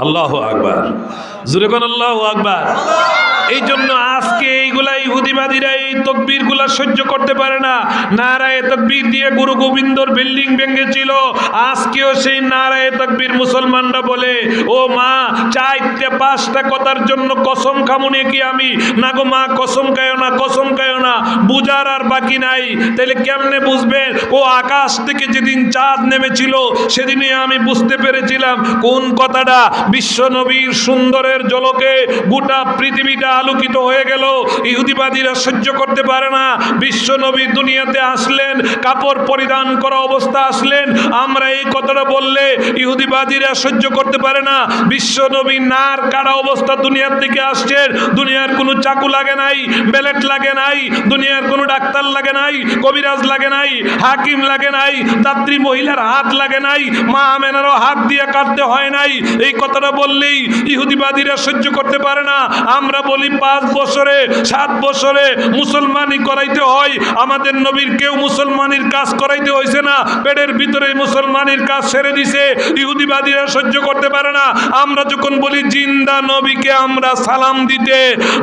আল্লাহু আকবার, জোরে কোন আল্লাহু আকবার। এই জন্য আজকে এইগুলা ইহুদিবাদীরা এই তকবীর গুলা সহ্য করতে পারে না। নারায়ে তাকবীর দিয়ে গুরু গোবিন্দর বিল্ডিং ভেঙেছিল, আজকেও সেই নারায়ে তাকবীর মুসলমানরা বলে। ও মা, 4-5টা কথার জন্য কসম খামুনি কি আমি? না গো মা, কসম খায়ো না, কসম খায়ো না, বুঝার আর বাকি নাই। তাহলে কেমনে বুঝবেন? ও আকাশ থেকে যেদিন চাঁদ নেমেছিল সেদিনে আমি বুঝতে পেরেছিলাম কোন কথাটা। বিশ্ব নবীর সুন্দরের ঝলকে গোটা পৃথিবীটা আলোকিত হয়ে গেল। ইহুদিবাদীরা সহ্য করতে পারে না। বিশ্ব নবী দুনিয়াতে আসলেন, কাপড় পরিধান করা অবস্থা আসলেন। আমরা এই কথাটা বললে ইহুদিবাদীরা সহ্য করতে পারে না। বিশ্ব নবী নার কাটা অবস্থা দুনিয়ার থেকে আসছেন। দুনিয়ার কোনো চাকু লাগে নাই, বেলেট লাগে নাই, দুনিয়ার কোনো ডাক্তার লাগে নাই, কবিরাজ লাগে নাই, হাকিম লাগে নাই, দাত্রী মহিলার হাত লাগে নাই, মা আমেনারও হাত দিয়ে কাটতে হয় নাই। এই কথাটা বললেই ইহুদিবাদীরা সহ্য করতে পারে না। আমরা বলি 5 বছরে 7 বছরে মুসলমানি করাইতে হয়। আমাদের নবীর কেউ মুসলমানির কাজ করাইতে হয়েছে না, পেটের ভিতরে মুসলমানির কাজ ছেড়ে দিছে। ইহুদিবাদীরা সহ্য করতে পারে না। আমরা যখন বলি জিন্দা নবীকে আমরা সালাম দিতে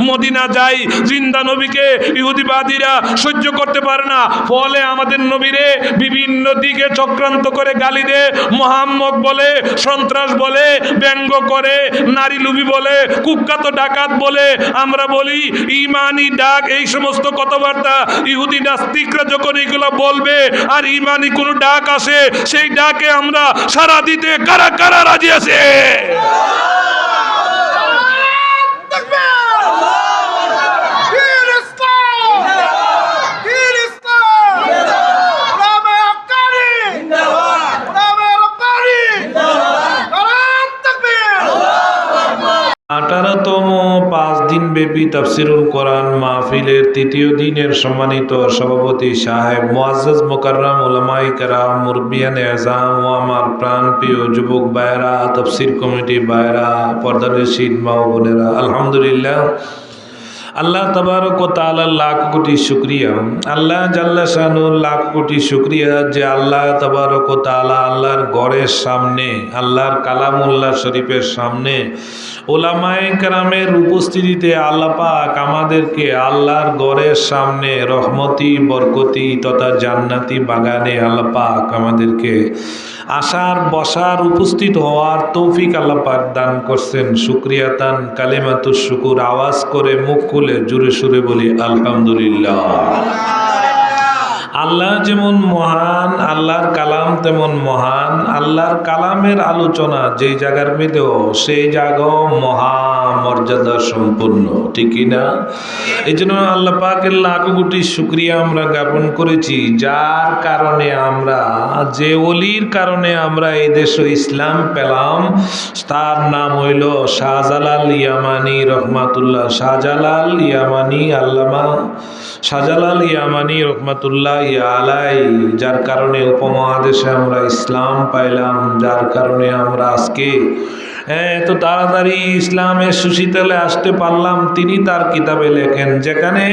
মদিনা যাই, জিন্দা নবীকে ইহুদিবাদীরা সহ্য করতে পারে না। ফলে আমাদের নবীরে বিভিন্ন দিকে চক্রান্ত করে গালি দে, মোহাম্মদ বলে, সন্ত্রাস বলে, ব্যঙ্গ করে, নারী লুবি বলে, কুখ্যাত ডাকাত বলে। আমরা বলি ইমানি ডাক, এই সমস্ত কথাবার্তা ইহুদি নাস্তিকরা যখন এগুলো বলবে আর ইমানি কোনো ডাক আসে, সেই ডাকে আমরা সারা দিতে কারা কারা রাজি আছে? আঠারোতম 5 দিন ব্যাপী তাফসিরুল কোরআন মাহফিলের 3য় দিনের সম্মানিত সভাপতি সাহেব মুআজ্জাজ মুকাররম উলামায়ে কেরাম, মুরব্বিয়ানে আযম ও আমার প্রাণপ্রিয় যুবক ভাইয়েরা, তাফসির কমিটি ভাইয়েরা, পর্দানশীন মা ও বোনেরা, আলহামদুলিল্লাহ আল্লাহ তাবারক ও তাআলার লাখ কোটি শুকরিয়া, আল্লাহ জাল্লা শানুর লাখ কোটি শুকরিয়া যে আল্লাহ তাবারক ও তাআলা আল্লাহর ঘরের সামনে, আল্লাহর কালামুল্লাহ শরীফের সামনে ওলামায়ে কেরামের উপস্থিতিতে আল্লাহ পাক আমাদেরকে আল্লাহর ঘরের সামনে রহমতি বরকতি তথা জান্নাতি বাগানে আল্লাহ পাক আমাদেরকে আসার, বসার, উপস্থিত হওয়ার তৌফিক আল্লাহ পাক দান করছেন। শুকরিয়াতান কালিমাতুশ শুকুর, আওয়াজ করে মুখ খুলে জোরে সুরে বলি আলহামদুলিল্লাহ। আল্লাহ যেমন মহান, আল্লাহর কালাম তেমন মহান। আল্লাহর কালামের আলোচনা যেই জায়গার মধ্যে সেই জায়গাও মহা মর্যাদা সম্পন্ন, ঠিক না? এই জন্য আল্লাহ পাকের লাখ কোটি শুকরিয়া আমরা জ্ঞাপন করেছি, যার কারণে আমরা, যে ওলির কারণে আমরা এই দেশে ইসলাম পেলাম, তার নাম হইল শাহজালাল ইয়ামানি রহমাতুল্লাহ। শাহজালাল ইয়ামানি, আল্লামা শাহজালাল ইয়ামানি রহমাতুল্লাহ আলাই, যার কারণে উপমহাদেশে আমরা ইসলাম পাইলাম, যার কারণে আমরা আজকে এত তাড়াতাড়ি ইসলামের সুশীতলে আসতে পারলাম। তিনি তার কিতাবে লেখেন, যেখানে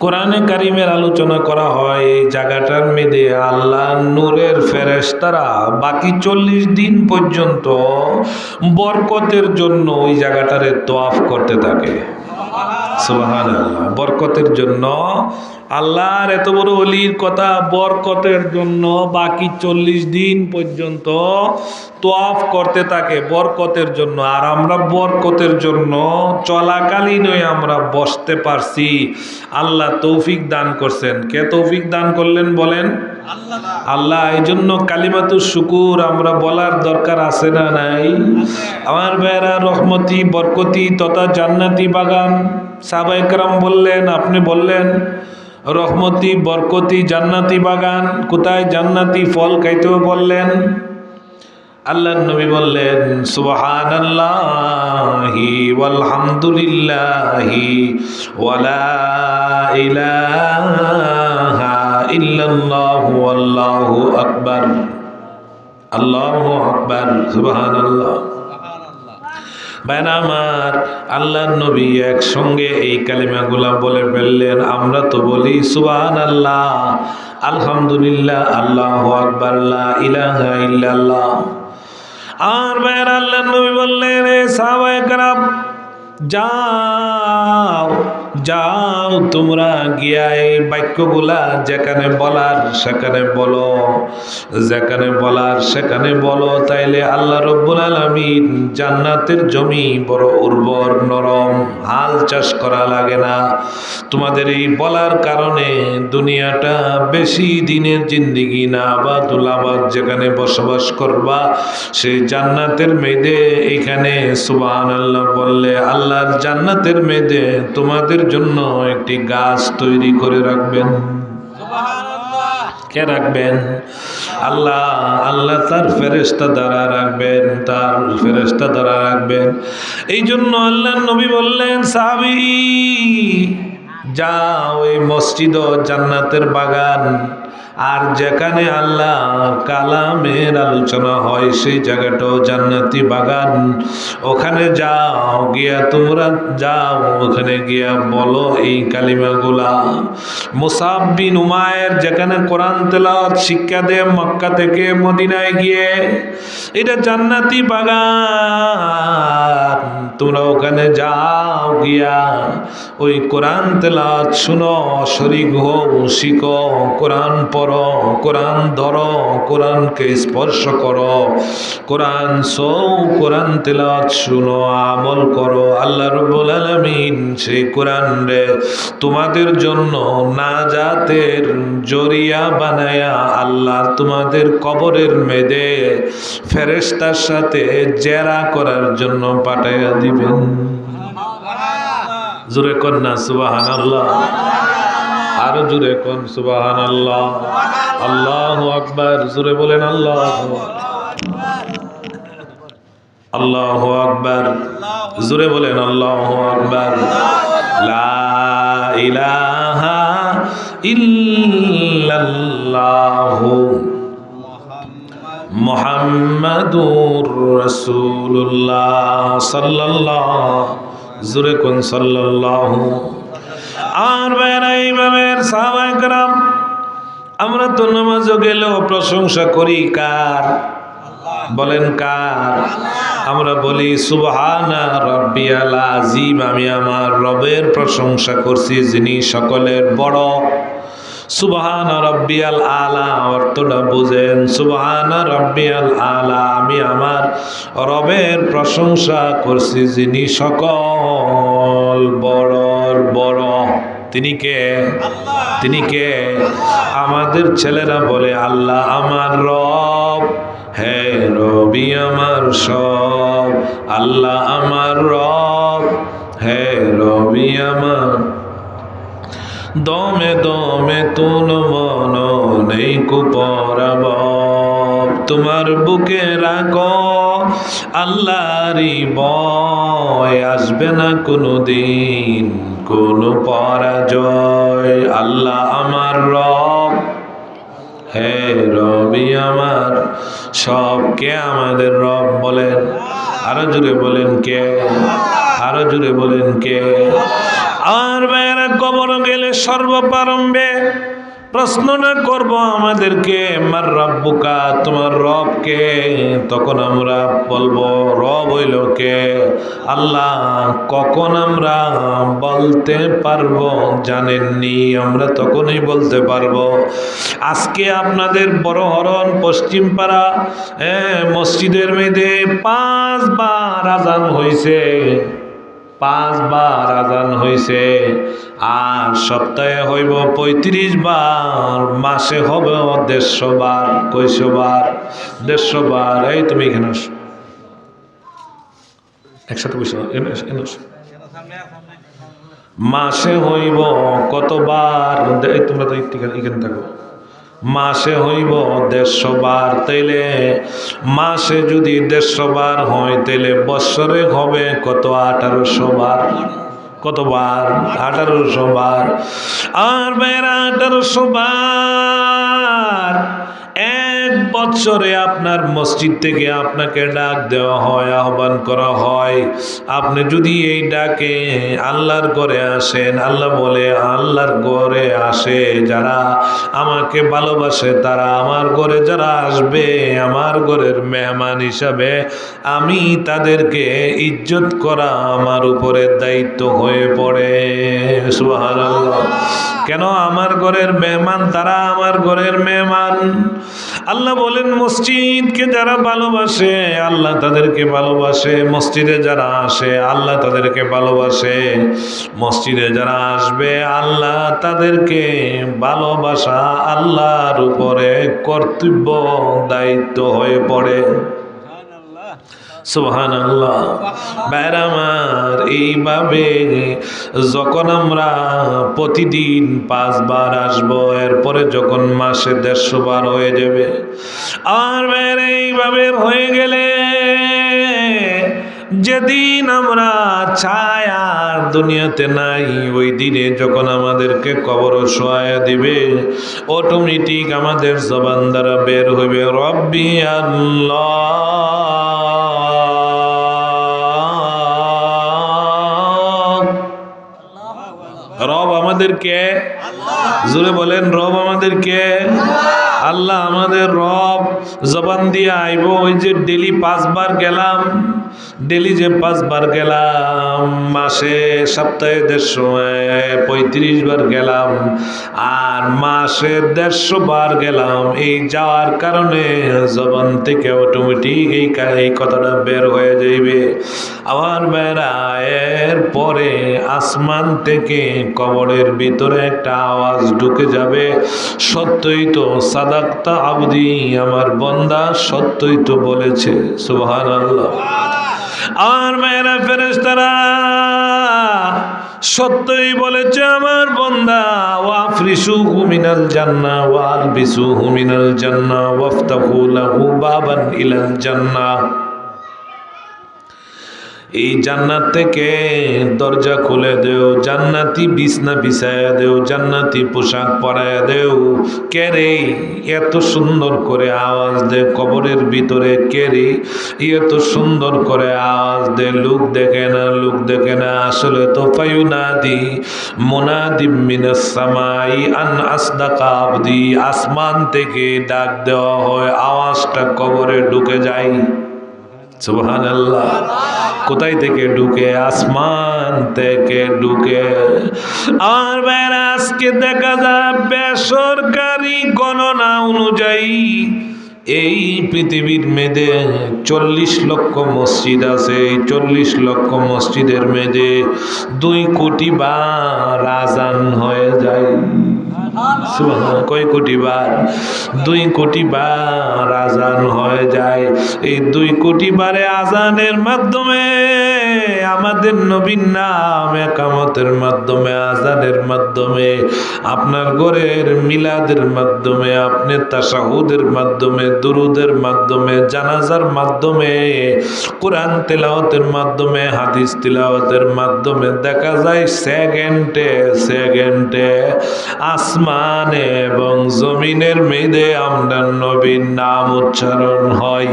কোরআনে কারিমের আলোচনা করা হয়, এই জায়গাটার মধ্যে আল্লাহ নূরের ফেরেশতারা বাকি 40 দিন পর্যন্ত বরকতের জন্য ওই জায়গাটারে তওয়াফ করতে থাকে। সুবহানাল্লাহ। বরকতের জন্য, আল্লাহর এত বড় ওলির কথা, বরকতের জন্য বাকি 40 দিন পর্যন্ত তওয়াফ করতে থাকে, বরকতের জন্য। আর আমরা বরকতের জন্য চলাকালীনই আমরা বসতে পারছি। আল্লাহ তৌফিক দান করছেন। কে তৌফিক দান করলেন বলেন? আল্লাহ। এই জন্য কালিমাতুশ শুকুর আমরা বলার দরকার আছে না নাই? আমার ভাইয়েরা, রহমতি বরকতি তথা জান্নাতি বাগান, সাহাবায়ে কেরাম বললেন, আপনি বললেন রহমতি বরকতি জান্নাতি বাগান, কোথায় জান্নাতি ফল খাইতেও বললেন। আল্লাহর নবী বললেন সুবহানাল্লাহি ওয়ালহামদুলিল্লাহি ওয়ালা ইলাহা ইল্লাল্লাহু আল্লাহু আকবার, আল্লাহু আকবার, সুবহানাল্লাহ। ভাইরা আমার, আল্লাহর নবী একসঙ্গে এই কালিমাগুলা বলে ফেললেন। আমরা তো বলি সুবহানাল্লাহ, আলহামদুলিল্লাহ, আল্লাহু আকবার, লা ইলাহা ইল্লাল্লাহ। আর ভাইয়েরা, আল্লাহর নবী বললেন, এ সাহাবায়ে কেরাম, যাও যাও, তোমরা গিয়া এই বাক্যগুলা যেখানে বলার সেখানে বলো, যেখানে বলার সেখানে বলো, তাইলে আল্লাহ রব্বুল আলামিন জান্নাতের জমি বড় উর্বর নরম, হাল চাষ করা লাগে না। তোমাদের এই বলার কারণে দুনিয়াটা বেশি দিনের জিন্দিগি না, আবাদ যেখানে বসবাস করবা সেই জান্নাতের মেয়েদে এখানে সুবহানাল্লাহ বললে আল্লাহর জান্নাতের মেয়েদে তোমাদের জন্য একটি গাছ তৈরি করে রাখবেন। কে রাখবেন? আল্লাহ। আল্লাহ তার ফেরেশতা দ্বারা রাখবেন, তার ফেরেশতা দ্বারা রাখবেন। এই জন্য আল্লাহর নবী বললেন, সাহাবী যাও, এই মসজিদ ও জান্নাতের বাগান, আর যেখানে আল্লাহ কালামের আলোচনা হয় সেই জায়গাটাও জান্নাতি বাগান। ওখানে যাও, গিয়া তোমরা যাও, ওখানে গিয়া বলো এই কালিমাগুলা। মুসাব বিন উমায়ের যেখানে কোরআন তেলাওয়াত শিক্ষা দেয় মক্কা থেকে মদিনায় গিয়ে, এটা জান্নাতি বাগান। তোমরা ওখানে যাও, গিয়া ওই কোরআন তেলাওয়াত শুনো, শরীক হও, শিখো, কোরআন পড়ো, কোরআন ধরো, কোরআনকে স্পর্শ করো, কোরআন সৌ, কোরআন তেলাওয়াত শুনো, আমল করো। আল্লাহ রাব্বুল আলামিন সেই কোরআন রে তোমাদের জন্য নাজাতের জরিয়া বানায়া আল্লাহ তোমাদের কবরের মেদে ফেরেশতার সাথে জেরা করার জন্য পাঠাইয়া দিবেন। জোরে কন্যা সুবহানাল্লাহ, আরো জোরে কোন সুবহানাল্লাহ। আল্লাহু আকবার, জোরে বলেন আল্লাহু আল্লাহু আকবার, জোরে বলেন আল্লাহু আকবার। লা ইলাহা ইল্লাল্লাহু মুহাম্মাদুর রাসূলুল্লাহ সাল্লাল্লাহু, জোরে কোন সাল্লাল্লাহু। আর ভাইরা, ইমামের সাহাবায়ে কেরাম, আমরা তো নামাজে গেলেও প্রশংসা করি কার? বলেন কার? আমরা বলি সুবহানা রাব্বিয়াল আযীম, আমি আমার রবের প্রশংসা করছি যিনি সকলের বড়। সুবহানা রাব্বিয়াল আলা অর্থটা বুঝেন। সুবহানা রাব্বিয়াল আলা, আমি আমার রবের প্রশংসা করছি যিনি সকল বড়র বড়। তিনি কে? তিনি কে? আমাদের ছেলেরা বলে আল্লাহ আমার রব, হে রবি আমার সব। আল্লাহ আমার রব, হে রবি আমার। দমে দমে তুন মন নেই কুপরাব, তোমার বুকে রাখো আল্লাহরই ভয়, আসবে না কোনো দিন কোনো পরাজয়। আল্লাহ আমার রব, হে রবি আমার সব। কে আমাদের রব বলেন? আরো জোরে বলেন কে? আরো জোরে বলেন কে? আর ভাইয়েরা, কবর গেলে সর্বপ্রারম্ভে প্রশ্নটা করব আমাদেরকে, মার রাব্বুকা, তোমার রব কে? তখন আমরা বলবো রব হইল কে? আল্লাহ। কখন আমরা বলতে পারবো জানেননি? আমরা তখনই বলতে পারবো। আজকে আপনাদের বড় হরণ পশ্চিম পাড়া মসজিদের মেয়েদে 5 বার আজান হয়েছে, 5 বার আজান হয়েছে। আর সপ্তাহে হইব 35 বার, মাসে হবে 150 বার। কয়শো বার? 150 বার। এই তুমি এখানে আসো, একসাথে বসে মাসে হইব কতবার? তোমরা তো এখানে থাকো। মাসে হইব 150 বার। তাইলে মাসে যদি 150 বার হয়, তাইলে বৎসরে হবে কত? 1800 বার। কতবার? 1800 বার। আর ভাইরা, 1800 বার এক বছরে আপনার মসজিদ থেকে আপনাকে ডাক দেওয়া হয়, আহ্বান করা হয়। আপনি যদি এই ডাকে আল্লাহর ঘরে আসেন, আল্লাহ বলে আল্লাহর ঘরে আসে যারা আমাকে ভালোবাসে তারা আমার ঘরে যারা আসবে আমার ঘরের মেহমান হিসাবে, আমি তাদেরকে ইজ্জত করা আমার উপরে দায়িত্ব হয়ে পড়ে। সুবহানাল্লাহ। কেন আমার ঘরের মেহমান? তারা আমার ঘরের মেহমান। আল্লাহ বলেন মসজিদকে যারা ভালোবাসে আল্লাহ তাদেরকে ভালোবাসে, মসজিদে যারা আসে আল্লাহ তাদেরকে ভালোবাসে, মসজিদে যারা আসবে আল্লাহ তাদেরকে ভালোবাসা আল্লাহর উপরে কর্তব্য দায়িত্ব হয়ে পড়ে। সুবহানাল্লাহ। ভাইরা আমার, এইভাবে যখন আমরা প্রতিদিন 5 বার আসবো, এরপরে যখন মাসে 150 বার হয়ে যাবে, আর ভাইরা এইভাবে হয়ে গেলে যেদিন আমরা চাই আর দুনিয়াতে নাই, ওই দিনে যখন আমাদেরকে কবরে শোয়া দিবে, অটোমেটিক আমাদের জবান দ্বারা বের হইবে রব্বি আল্লাহ। রব আমাদেরকে, জোরে বলেন রব আমাদেরকে, আল্লাহ আমাদের রব। জবান দিয়ে আইব ওই যে ডেলি 5 বার গেলাম, ডেলি যে 5 বার গেলাম, মাসে সপ্তাহে 150 বার গেলাম, আর মাসে 150 বার গেলাম। এই যাওয়ার কারণে জবান থেকে অটোমেটিক এই কথাটা বের হয়ে যাইবে। আমার বেড়া এর পরে আসমান থেকে কবরের ভিতরে একটা আওয়াজ ঢুকে যাবে, সত্যই তো সাদাক্তা আবদি, আমার বান্দা সত্যই তো বলেছে। সুবহানাল্লাহ। আর মেয়েরা ফেরেশতারা সত্যই বলেছে আমার বান্দা। ওয়াফরিসুহু মিনাল জান্নাহ ওয়ালবিসুহু মিনাল জান্নাহ ওয়াফতাহু লাহু বাবান ইলাল জান্নাহ। এই জান্নাত থেকে দরজা খুলে দেও, জান্নাতি বিছনা বিছায়া দেও, জান্নাতি পোশাক পরায়া দেও। কে রে এত সুন্দর করে আওয়াজ দে কবরের ভিতরে? কে রে এত সুন্দর করে আওয়াজ দে? লোক দেখে না, লোক দেখে না, আসলে তো ফায়ুনাদি মুনাদিম মিনাস সামাই আন আসদাকা আবদি। আসমান থেকে ডাক দেওয়া হয়, আওয়াজটা কবরে ঢুকে যায়। সুবহানাল্লাহ। কোথায় থেকে ঢুকে? আসমান থেকে ঢুকে। আর ভাইরা আজকে দেখা যায় বেসরকারি গণনা অনুযায়ী এই পৃথিবীর মেয়েদে 40 লক্ষ মসজিদ আছে। এই 40 লক্ষ মসজিদের মেয়েদে 2 কোটি বার আজান হয়ে যায়। কয় কোটি বার? 2 কোটি বার আজান হয়ে যায়। এই 2 কোটি বারে আজানের মাধ্যমে আমাদের নবীর নাম একামতের মাধ্যমে, আজানের মাধ্যমে, আপনার ঘরের মিলাদের মাধ্যমে, আপনি তাশাহুদের মাধ্যমে, দুরুদের মাধ্যমে, জানাজার মাধ্যমে, কোরআন তেলাওয়াতের মাধ্যমে, হাদিস তেলাওয়াতের মাধ্যমে দেখা যায় সেকেন্ডে সেকেন্ডে আসমানে এবং জমিনের মেয়েদে আমরা নবীর নাম উচ্চারণ হয়।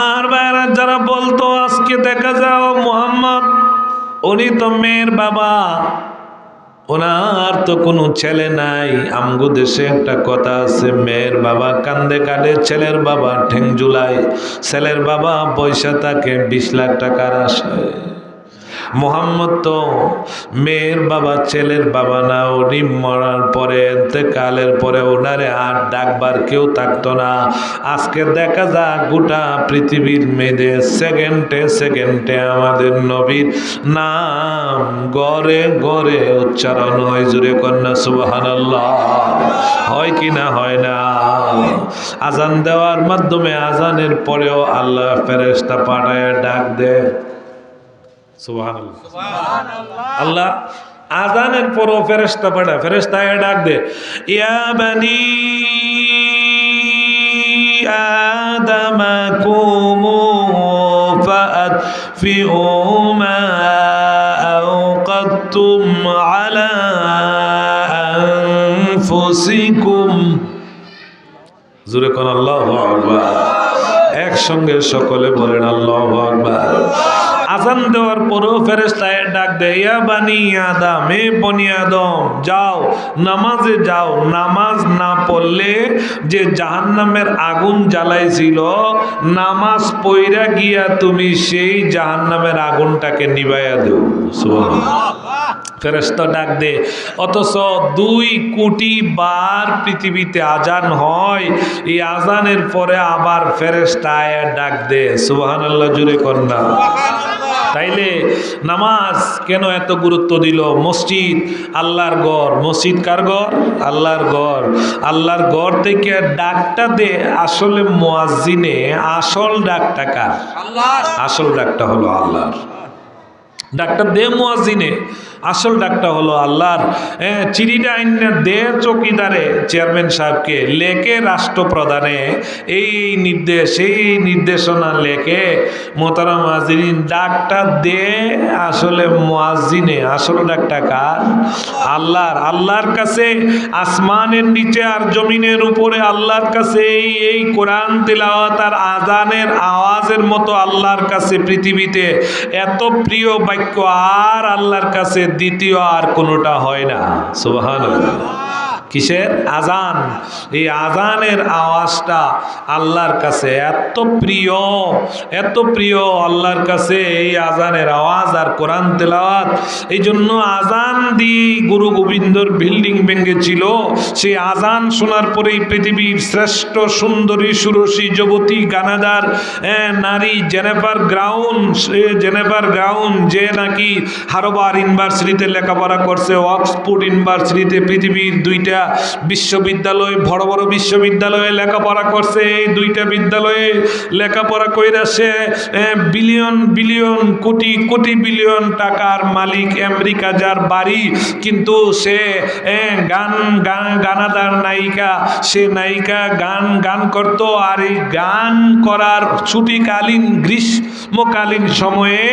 আর বাইরা যারা বলতো আজকে দেখা যাও মুহাম্মদ উনি তো মেয়ের বাবা, ওনার তো কোনো ছেলে নাই। আমগো দেশে একটা কথা আছে, মেয়ের বাবা কান্দে কাঁদে, ছেলের বাবা ঠ্যাং ঝুলায়। ছেলের বাবা পয়সা থাকে 20 লাখ টাকার আশায়। মোহাম্মদ তো মেয়ের বাবা, ছেলের বাবা না। উনি মরার পরে, ইন্তেকালের পরে ওনারে আর ডাকবার কেউ থাকতো না। আজকে দেখা যাক গোটা পৃথিবীর মেয়েদের সেকেন্ডে সেকেন্ডে আমাদের নবীর নাম গড়ে গড়ে উচ্চারণ হয়। জুড়ে কন্যা সুবহানাল্লাহ। হয় কি না? হয় না? আজান দেওয়ার মাধ্যমে আজানের পরেও আল্লাহ ফেরেশতা পাঠায় ডাক দেয়। সুবহানাল্লাহ। আল্লাহ আজানের পরও ফেরেশতা পাঠায়, ফেরেশতা ডাক দে, ইয়া বানি আদামা কুমু ফাআতফিউ মা আওকাতুম আলা আনফুসিকুম জোরে কোন আল্লাহু আকবার। একসঙ্গে সকলে বলেন আল্লাহু আকবার। আজান দেওয়ার পরেও ফেরেশতায় ডাক দেয়, ইয়া বানি আদম, হে বনি আদম, যাও নামাজে যাও। নামাজ না পড়লে যে জাহান্নামের আগুন জ্বালাইছিল, নামাজ পইরা গিয়া তুমি সেই জাহান্নামের আগুনটাকে নিভাইয়া দেও। সুবহানাল্লাহ। ফেরেশতা ডাক দে, অথচ 2 কোটি বার পৃথিবীতে আজান হয়, এই আজানের পরে আবার ফেরেশতা আয়া ডাক দে। সুবহানাল্লাহ, জুড়ে কন্যা। তাইলে নামাজ কেন এত গুরুত্ব দিল? মসজিদ আল্লাহর ঘর। মসজিদ কার ঘর? আল্লাহর ঘর। আল্লাহর ঘর থেকে ডাকটা দে আসলে মুয়াজ্জিনে, আসল ডাকটা কার? আল্লাহর। আসল ডাকটা হলো আল্লাহর। ডাক্তার দে মুয়াজ্জিনে, আসল ডাকটা হলো আল্লাহর। চিঠিটা আইনা দে চৌকিদারে, চেয়ারম্যান সাহেবকে, লেখে রাষ্ট্রপ্রধানে এই নির্দেশ, এই নির্দেশনা লেখে। মোহতারাম হাজিরিন, ডাকটা দে আসলে মুয়াজ্জিনে, আসল ডাকটা কার? আল্লাহর। আল্লাহর কাছে আসমানের নিচে আর জমিনের উপরে আল্লাহর কাছে এই কোরআন তিলাওয়াত আর আজানের আওয়াজের মতো আল্লাহর কাছে পৃথিবীতে এত প্রিয় বাক্য আর আল্লাহর কাছে দ্বিতীয় আর কোনোটা হয় না। সুবহানাল্লাহ। কিসের? আজান। এই আজানের আওয়াজটা আল্লাহর কাছে এত প্রিয়, এত প্রিয় আল্লাহর কাছে এই আজানের আওয়াজ আর কোরআন তেলাওয়াত। এই জন্য আজান দিয়ে গুরু গোবিন্দর বিল্ডিং ভেঙেছিল। সেই আজান শোনার পরেই পৃথিবীর শ্রেষ্ঠ সুন্দরী সুরসী যুবতী গানাদার নারী জেনেফার গ্রাউন, যে নাকি হার্ভার্ড ইউনিভার্সিটিতে লেখাপড়া করছে, অক্সফোর্ড ইউনিভার্সিটিতে, পৃথিবীর 2টা বিশ্ববিদ্যালয়, বড় বড় বিশ্ববিদ্যালয়ে লেখাপড়া করছে। এই 2টা বিদ্যালয়ে লেখাপড়া কইরা সে billion billion crore crore billion টাকার মালিক, আমেরিকা যার বাড়ি। কিন্তু সে গানাদার নায়িকা, সে নায়িকা গান করতো। আর এই গান করার ছুটিকালীন গ্রীষ্মকালীন সময়ে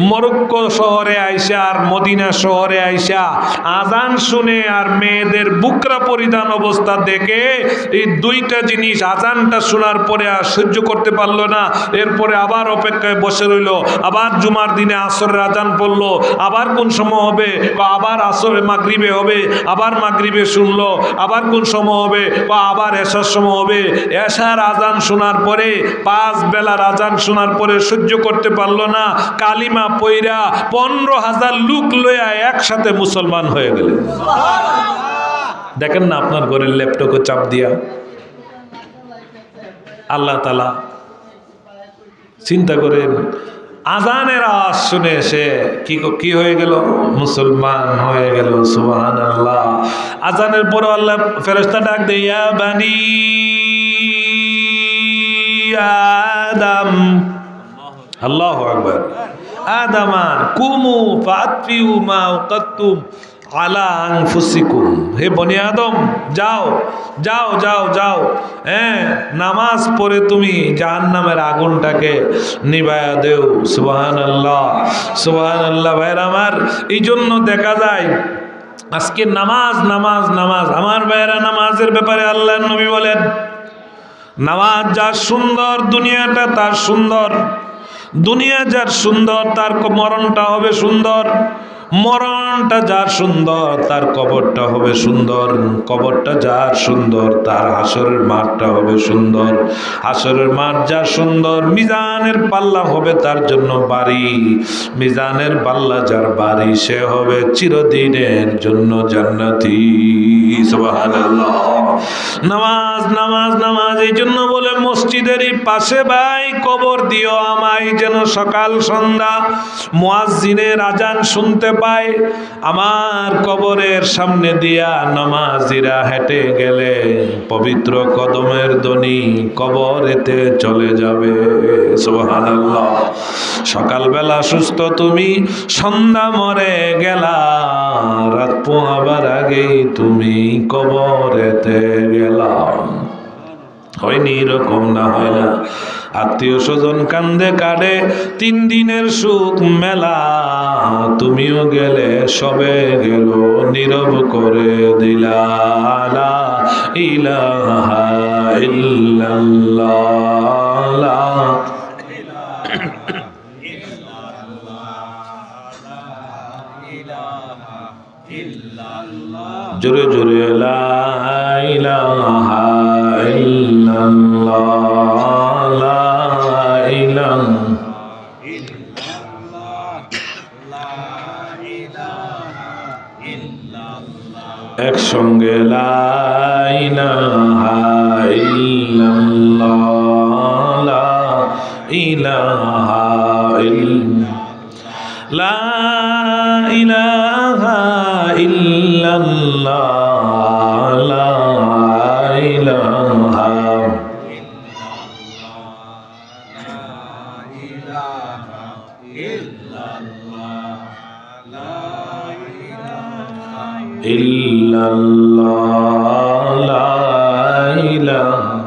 মরক্কো শহরে আইসা আর মদিনা শহরে আইসা আজান শুনে আর মেয়েদের বুকরা পরিধান অবস্থা দেখে এই 2টা জিনিস, আজানটা শোনার পরে আর সহ্য করতে পারলো না। এরপরে আবার অপেক্ষায় বসে রইল। আবার জুমার দিনে আসরের আজান পড়লো, আবার কোন সময় হবে, আবার আসরে মাগরিবে হবে, আবার মাগরিবে শুনলো, আবার কোন সময় হবে, আবার এশার সময় হবে। এশার আজান শোনার পরে, 5 বেলার আজান শোনার পরে সহ্য করতে পারলো না, কালিমা পইরা 15,000 লোক লইয়া একসাথে মুসলমান হয়ে গেলেন। দেখেন না আপনার ঘরের ল্যাপটপে চাপ দিয়া আল্লাহ তাআলা। চিন্তা করেন, আজানের আওয়াজ শুনে সে কি হয়ে গেল? মুসলমান হয়ে গেল। সুবহানাল্লাহ। আজানের পর আল্লাহ ফেরেশতা ডাক দেয়, ইয়া বানি আদম, আল্লাহু আকবার, আদামা কুমু ফাতফিউ মা ওয়াকাতুম আলা আনফুসিকুম। হে বনি আদম, যাও যাও যাও যাও, নামাজ পড়ে তুমি জাহান্নামের আগুনটাকে নিভায়া দেও। সুবহানাল্লাহ, সুবহানাল্লাহ। ভাইরা আমার, এই জন্য দেখা যায় আজকে নামাজ নামাজ নামাজ। আমার ভাইরা, নামাজের ব্যাপারে আল্লাহর নবী বলেন, নামাজ যার সুন্দর, দুনিয়াটা তার সুন্দর। দুনিয়া যার সুন্দর, তার মরণটা হবে সুন্দর। মরণটা যার সুন্দর, তার কবরটা হবে সুন্দর। কবরটা যার সুন্দর, তার হাসরের মাঠটা হবে সুন্দর। হাসরের মাঠ যার সুন্দর, মিজানের পাল্লা হবে তার জন্য বাড়ি। মিজানের পাল্লা যার বাড়ি, সে হবে চিরদিনের জন্য জান্নাতি। সুবহানাল্লাহ। নামাজ নামাজ নামাজ। এই জন্য বলে মসজিদেরই পাশে ভাই কবর দিও আমায়, যেন সকাল সন্ধ্যা মুয়াজ্জিনের আজান শুনতে পাই। আমার কবরের সামনে দিয়া নামাজিরা হেঁটে গেলে পবিত্র কদমের ধ্বনি কবরেতে চলে যাবে। সুবহানাল্লাহ। সকালবেলা সুস্থ তুমি, সন্ধ্যা মরে গেলা, রাত পোহাবার আগেই তুমি কবরেতে গেলাম। হয়নি এরকম না, হয় না। আত্মীয় স্বজন কান্দে কাঁদে, 3 দিনের সুখ মেলা, তুমিও গেলে সবে গেল, নীরব করে দিলা। লা ইলাহা ইল্লাল্লাহ, লা জোরে জোরে লা ইলাহা ইল্লাল্লাহ, লা ইলাহা একসঙ্গে লা ইলাহা ইল্লাল্লাহ, লা ইলাহা লা ইলাহা ইল্লাল্লাহ, লা ইলাহা ইল্লাল্লাহ, লা ইলাহা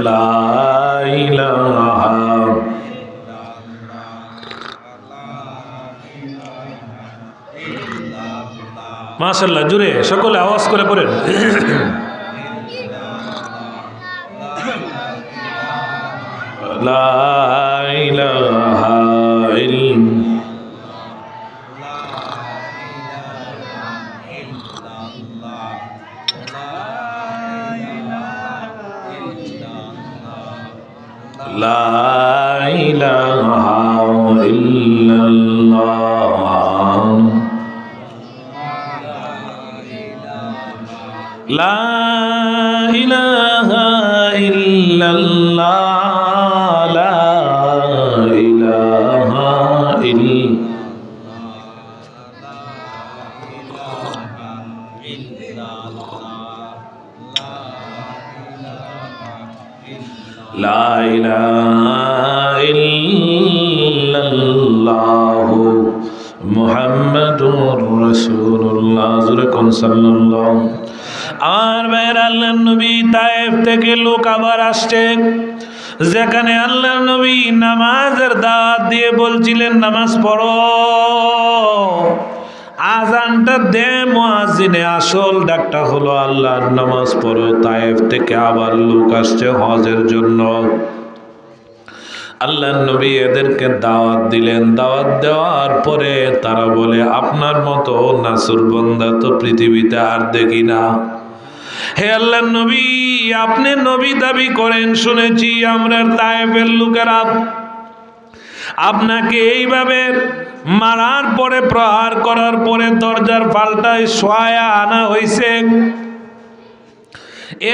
লা ইলাহা মাশাআল্লাহ, জুড়ে সকলে আওয়াজ করে পড়েন। লা ইলাহা লা ইলাহা ইল্লাল্লাহ, লা ইলাহা ইল্লাল্লাহ, লা ইলাহা লা ইলাহা ইল্লাল্লাহু মুহাম্মাদুর রাসূলুল্লাহ, জোরে কোন সাল্লাল্লাহু। আর ভাইয়ের আল্লাহর নবী তায়েফ থেকে লোক আবার আসছে, যেখানে আল্লাহর নবী নামাজের দাওয়াত দিয়ে বলছিলেন নামাজ পড়ো, আজানটা দে মুয়াজ্জিনে, আসল ডাকটা হলো আল্লাহর নামাজ পড়ো। তায়েফ থেকে আবার লোক আসছে হজের জন্য। আল্লাহর নবী এদেরকে দাওয়াত দিলেন। দাওয়াত দেওয়ার পরে তারা বলে, আপনার মতো নাসুর বান্দা তো পৃথিবীতে আর দেখি না। হে আল্লাহর নবী, আপনি নবী দাবি করেন শুনেছি, আমরা তায়েফের লোকেরা আপনাকে এইভাবে মারার পরে, প্রহার করার পরে দরজার পাল্টায় শোয়া আনা হয়েছে,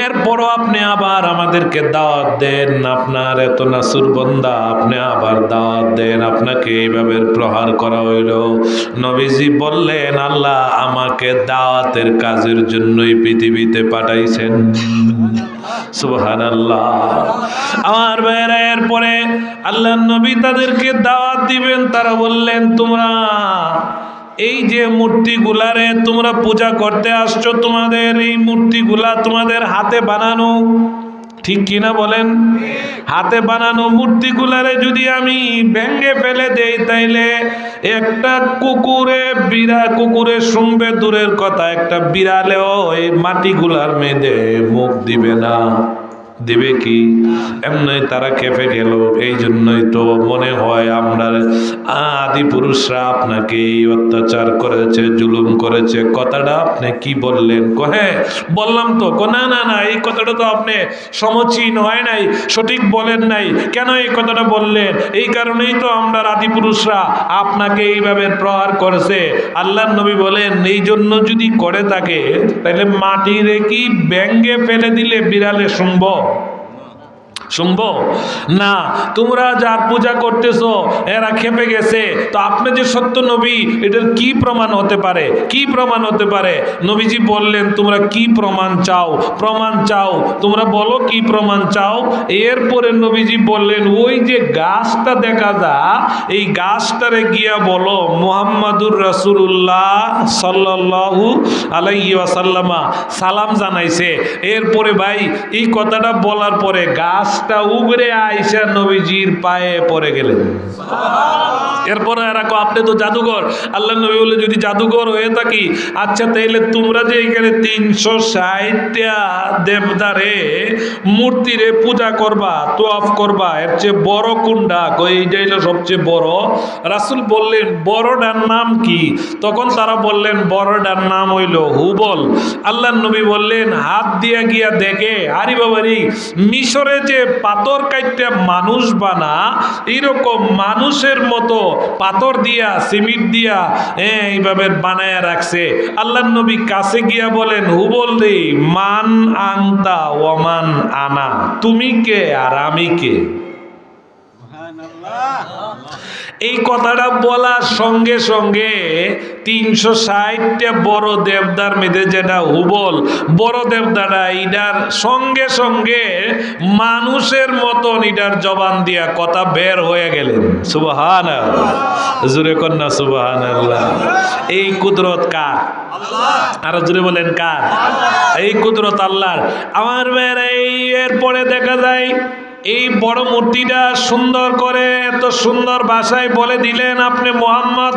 এরপরও আপনি আবার আমাদেরকে দাওয়াত দেন, আপনার এত নাসুর বান্দা, আপনি আবার দাওয়াত দেন, আপনাকে এইভাবে প্রহার করা হইল। নবীজি বললেন, আল্লাহ আমাকে দাওয়াতের কাজের জন্যই পৃথিবীতে পাঠাইছেন। সুবহানাল্লাহ। আমার ভাইয়েরা, এরপরে আল্লাহর নবী তাদেরকে দাওয়াত দিবেন। তারা বললেন, তোমরা এই যে মূর্তিগুলারে তোমরা পূজা করতে আসছো, তোমাদের এই মূর্তিগুলা তোমাদের হাতে বানানো, ঠিক কিনা বলেন? হাতে বানানো মূর্তিগুলারে যদি আমি ভেঙে ফেলে দেই, তাইলে একটা কুকুরে শুনবে দূরের কথা, একটা বিড়ালেও এই মাটিগুলার মেয়েদে মুখ দিবে না। দিবে কি? এমনি তারা খেপে গেল। এই জন্যই তো মনে হয় আমরা আদি পুরুষরা আপনাকে এই অত্যাচার করেছে, জুলুম করেছে। কথাটা আপনি কি বললেন? হ্যাঁ বললাম তো। না না না, এই কথাটা তো আপনি সমীচীন হয় নাই, সঠিক বলেন নাই। কেন এই কথাটা বললেন? এই কারণেই তো আমরা আদি পুরুষরা আপনাকে এইভাবে প্রহার করেছে। আল্লাহর নবী বলেন, এই জন্য যদি করে থাকে তাহলে মাটিরে কি ব্যাঙ্গে ফেলে দিলে বিড়ালে শুনবো? শুনবো না? তোমরা যার পূজা করতেছো এরা খেপে গেছে, তো আপনি যে সত্য নবী এটার কি প্রমাণ হতে পারে? কি প্রমাণ হতে পারে? নবীজি বললেন, তোমরা কি প্রমাণ চাও? প্রমাণ চাও, তোমরা বলো কি প্রমাণ চাও। এরপরে নবীজি বললেন, ওই যে গাছটা দেখা যা, এই গাছটারে গিয়া বলো মুহাম্মাদুর রাসূলুল্লাহ সাল্লাল্লাহু আলাইহি ওয়াসাল্লামা সালাম জানাইছে। এরপরে ভাই এই কথাটা বলার পরে গাছটা উগরে আইসা নবীজির পায়ে পড়ে গেলেন। এরপরে এরা কো, আপনি তো জাদুঘর। আল্লাহ নবী বলে, যদি জাদুঘর হয়ে থাকি, আচ্ছা তাইলে তোমরা যে এখানে 360টা দেবদারে মূর্তিরে পূজা করবা, তোয়াফ করবা, এর চেয়ে বড় কোনটা? এইটা হলো সবচেয়ে বড়। রাসূল বললেন, বড়টার নাম কি? তখন তারা বললেন, বড়টার নাম হইল হুবল। আল্লাহ নবী বললেন, হাত দিয়া গিয়া দেখে, আরে বাবারি, মিশরে যে পাথর কাইটটা মানুষ বানা, এইরকম মানুষের মতো পাথর দিয়া সিমেন্ট দিয়া এইভাবে বানায়া রাখছে। আল্লাহ নবী কাছে গিয়া বলেন, হুবল রে, মান আনতা ওয়ামান আনা, তুমি কে আর আমি কে? এই কথাটা বলার সঙ্গে সঙ্গে 360টা বড় দেবদার মেয়েদের যেটা হুবল, বড় দেবদারা ইডার সঙ্গে সঙ্গে মানুষের মতন ইডার জবান দিয়া কথা বের হয়ে গেলেন। সুবহানাল্লাহ, জোরে কন্যা সুবহানাল্লাহ। এই কুদরত কার? আর জোরে বলেন কার? এই কুদরত আল্লাহর। আমার বের এরপরে দেখা যায় এই বড় মূর্তিটা সুন্দর করে এত সুন্দর ভাষায় বলে দিলেন, আপনি মুহাম্মদ,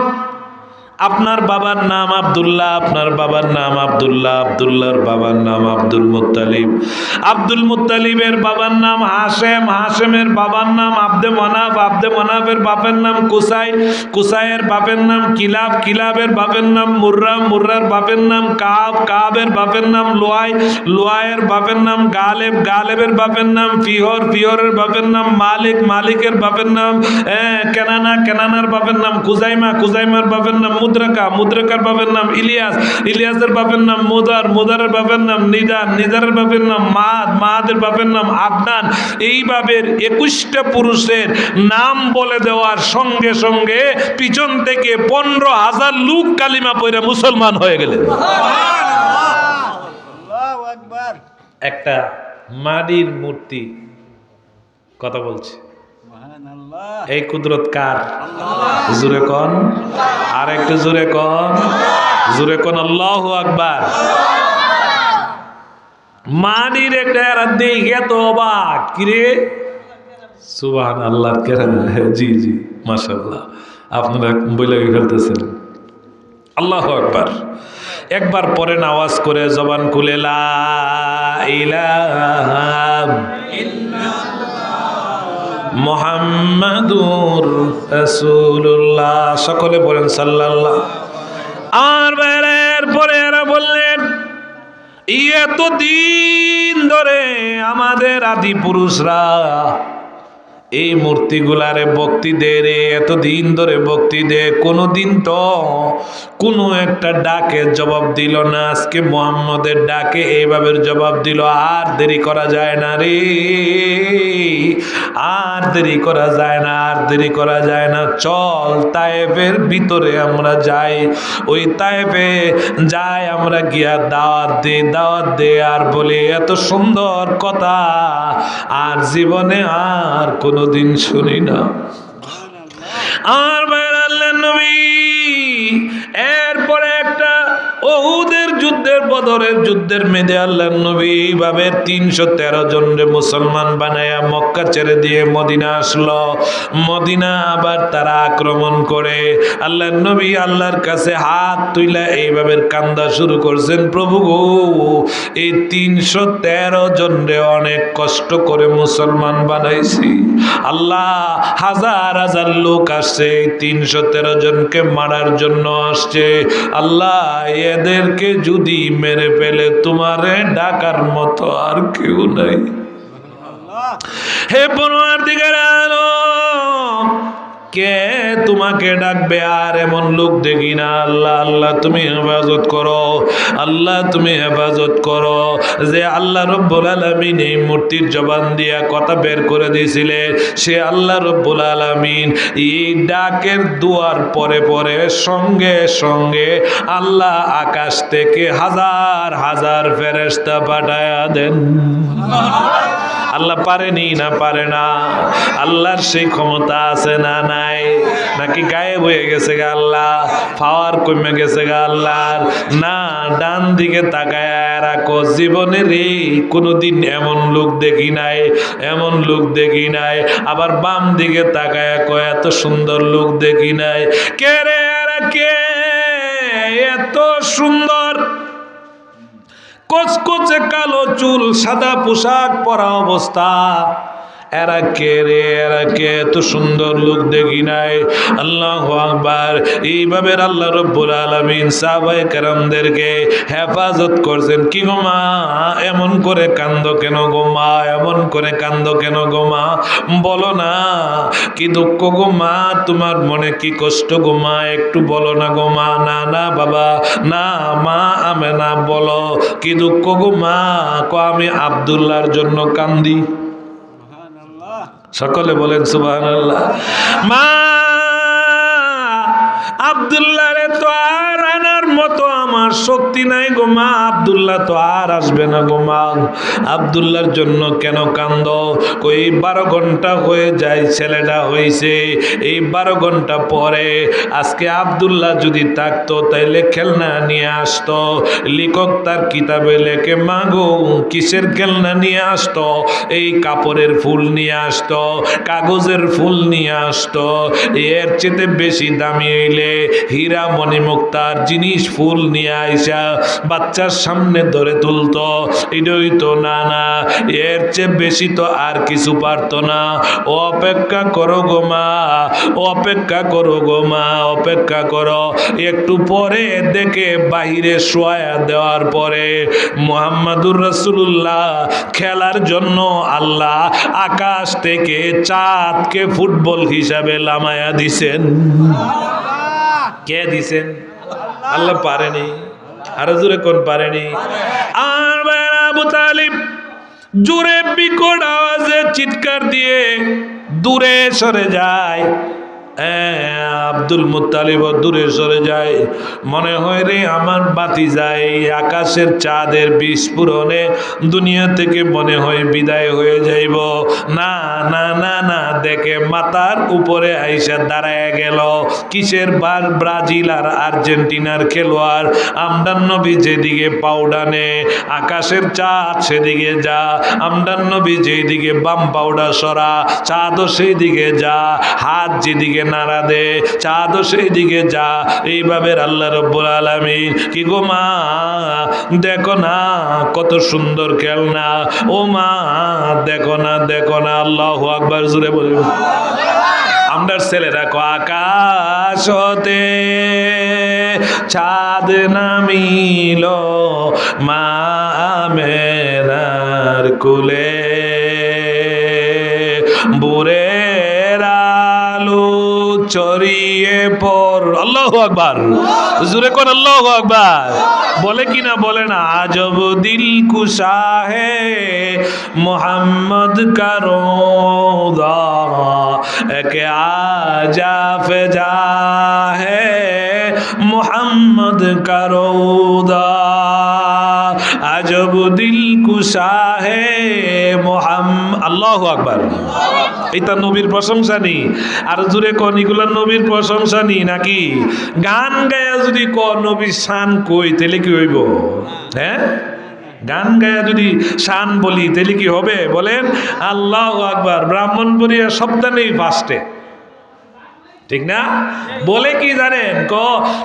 আপনার বাবার নাম আব্দুল্লাহ, আপনার বাবার নাম আব্দুল্লাহ, আব্দুল্লাহর বাবার নাম আব্দুল মুত্তালিব, আব্দুল মুত্তালিবের বাবার নাম হাশেম, হাশেমের বাবার নাম আব্দে মনাফ, আব্দে মনাফের বাপের নাম কুসাই, কুসাইয়ের বাপের নাম কিলাব, কিলাবের বাপের নাম মুর্রা, মুর্রার বাপের নাম কাব, কাবের বাপের নাম লুয়াই, লুয়াইয়ের বাপের নাম গালেব, গালেবের বাপের নাম ফিহর, ফিহরের বাপের নাম মালিক, মালিকের বাপের নাম কেনানা, কেনানার বাপের নাম কুজাইমা, কুজাইমার বাপের নাম মুদ্রাকা, মুদ্রাকার বাপের নাম ইলিয়াস, ইলিয়াসের বাপের নাম মুদার, মুদারের বাপের নাম নিদার, নিদারের বাপের নাম মাদ, মাদের বাপের নাম আদনান। এইভাবে 21টা পুরুষের নাম বলে দেওয়ার সঙ্গে সঙ্গে পিছন থেকে 15,000 লোক কালিমা পড়ে মুসলমান হয়ে গেলেন। একটা মাটির মূর্তি কথা বলছে, এই কুদরত কার? জোরে কন, আর একটু জোরে কন, জোরে কন, আল্লাহু আকবার। মাটির একটা দেখে তো অবাক, কিরে সুবহানাল্লাহ, জি জি মাশাআল্লাহ, আপনারা বলে ফেলতেছেন। আল্লাহু আকবার। একবার পরেন আওয়াজ করে, জবান খুলে, লা ইলাহা মুহাম্মাদুর রাসূলুল্লাহ, সকলে বলেন সাল্লাল্লাহ। আর বাইরের পরে এরা বললেন, এতদিন ধরে আমাদের আদি পুরুষরা এই মূর্তিগুলারে ভক্তি দে রে, এতদিন ধরে ভক্তি দে, কোনোদিন তো কোনো একটা ডাকে জবাব দিল না, আজকে মুহাম্মদের ডাকে এইভাবে জবাব দিল। আর দেরি করা যায় না রে, আর দেরি করা যায় না, আর দেরি করা যায় না, চল তায়েফের ভিতরে আমরা যাই, ওই তায়েফে যাই আমরা গিয়া দাওয়াত দে, দাওয়াত দে, আর বলে এত সুন্দর কথা আর জীবনে আর কোনোদিন শুনি না। আর বাইরাল্লাহ নবী এরপরে একটা ওহুদের যুদ্ধের, বদরের যুদ্ধের মেয়েদে আল্লাহ নবী এইভাবে 313 জনরে মুসলমান বানায়া মক্কা ছেড়ে দিয়ে মদিনা আসলো। মদিনা আবার তারা আক্রমণ করে। আল্লাহ নবী আল্লাহর কাছে হাত তুইলা এইভাবে কান্দা শুরু করছেন, প্রভু গো, এই 313 জনরে অনেক কষ্ট করে মুসলমান বানাইছি, আল্লাহ হাজার হাজার লোক আসছে, 313 জনকে মারার জন্য আসছে, আল্লাহ এদেরকে যদি মেরে ফেলে তোমারে ডাকার মতো আর কেউ নাই। হে পরওয়ারদিগার আলম, কে তোমাকে ডাকবে? আর এমন লোক দেখি না। আল্লাহ আল্লাহ তুমি হেফাজত করো, আল্লাহ তুমি হেফাজত করো। যে আল্লাহ রব্বুল আলামিন এই মূর্তির জবান দিয়া কথা বের করে দিয়েছিলেন, সে আল্লাহ রব্বুল আলামিন এই ডাকের দুয়ার পরে পরে সঙ্গে সঙ্গে আল্লাহ আকাশ থেকে হাজার হাজার ফেরেশতা পাঠায়া দেন। আল্লাহ পারেনি না পারে না? আল্লাহর সেই ক্ষমতা আছে না নাই? নাকি গায়েব হয়ে গেছে গা আল্লাহ, পাওয়ার কমে গেছে গা আল্লাহর? না, ডান দিকে তাকায় রাখো। জীবনের এই কোনোদিন এমন লোক দেখি নাই, এমন লোক দেখি নাই। আবার বাম দিকে তাকায় কয় এত সুন্দর লোক দেখি নাই। কে রে এরা কে এত সুন্দর? কচকচে কালো চুল, সাদা পোশাক পরা অবস্থা। এরা কে রে? এরা কে? এত সুন্দর লোক দেখি নাই। আল্লাহু আকবার। এইভাবে আল্লাহ রব্বুল আলামিন সাহাবায়ে কেরামদেরকে হেফাজত করছেন। কি গো মা এমন করে কান্দো কেন গো মা? এমন করে কান্দো কেন গো মা? বলো না, কি দুঃখ গো মা? তোমার মনে কি কষ্ট গো মা? একটু বলো না গো মা। না না বাবা না, মা আমেনা বলো কি দুঃখ গো মা? আমি আব্দুল্লাহর জন্য কান্দি। সকলে বলেন সুবহানাল্লাহ। মা আব্দুল্লাহ রে তো আর আনার মতো আমার শক্তি নাই গো মা। আব্দুল্লাহ তো আর আসবে না গো মা। আব্দুল্লাহর জন্য কেন কান্দ? কই 12 ঘন্টা হয়ে যায় ছেলেটা হইছে, এই 12 ঘন্টা পরে আজকে আব্দুল্লাহ যদি থাকতো তাইলে খেলনা নিয়ে আসতো। লেখক তার কিতাবে লেখে মা গো কিসের খেলনা নিয়ে আসতো? এই কাপড়ের ফুল নিয়ে আসতো, কাগজের ফুল নিয়ে আসতো। এর চেয়ে বেশি দামি হইলে হীরা মণিমুক্তার জিনিস ফুল নিয়ে আইসা বাচ্চার সামনে ধরে তুলতো। এটাই তো না না, এর চেয়ে বেশি তো আর কিছু পারতো না। অপেক্ষা করো গো মা, অপেক্ষা করো গো মা, অপেক্ষা করো। একটু পরে দেখে বাহিরে শোয়া দেওয়ার পরে মুহাম্মাদুর রাসূলুল্লাহ খেলার জন্য আল্লাহ আকাশ থেকে চাঁদকে ফুটবল হিসাবে লামায়া দিছেন। কে দিছেন? আল্লাহ পারেনি? আরো জোরে কোন পারেনি? আর আবু তালিব জোরে বিকট আওয়াজে চিৎকার দিয়ে দূরে সরে যায়। আব্দুল মুত্তালিব দূরে সরে যায়। মনে হয় রে আমার ভাতিজাই আকাশের চাঁদের বিস্ফোরণে দুনিয়া থেকে মনে হয় বিদায় হয়ে যাইব। না না না না, দেখে মাথার উপরে আইসা দাঁড়ায় গেল কিসের ব্রাজিল আর আর্জেন্টিনার খেলোয়াড়। আমদান নবী যেদিকে পাউডানে আকাশের চাঁদ সেদিকে যা, আমদান নবী যেদিকে বাম পাউডা সরা চাঁদও সেই দিকে যা, হাত যেদিকে নাড়া দে চাঁদও সেই দিকে যা। এইভাবে আল্লাহ রব্বুল আলামিন কি গো মা দেখো না কত সুন্দর খেলনা? ও মা দেখো না দেখো না। আল্লাহু আকবার জোরে বলুন। আমরা ছেলেরা কো আকাশ হতে চাঁদ নামিল মা আমেনার কুলে, বুরের আলো ছড়িয়ে পর। আল্লাহু আকবার জোরে কোন আল্লাহু আকবার। বলে কি না বলে না? আজব দিল কুশা হে মোহাম্মদ কা রোজা একে আজা ফেজা হে মোহাম্মদ কা রোজা, আজব দিল কুশা হে মোহাম্মদ। আল্লাহু আকবার। এটা নবীর প্রশংসা নি? আর জুড়ে কোন এগুলা নবীর প্রশংসা নি নাকি? গান গায়া যদি ক নবীর শান কই তাহলে কি হইব? হ্যাঁ, গান গায়া যদি শান বলি তাহলে কি হবে বলেন? আল্লাহু আকবার। ব্রাহ্মণবাড়িয়া শব্দ নেই ফার্স্টে, ঠিক না? বলে কি জানেন?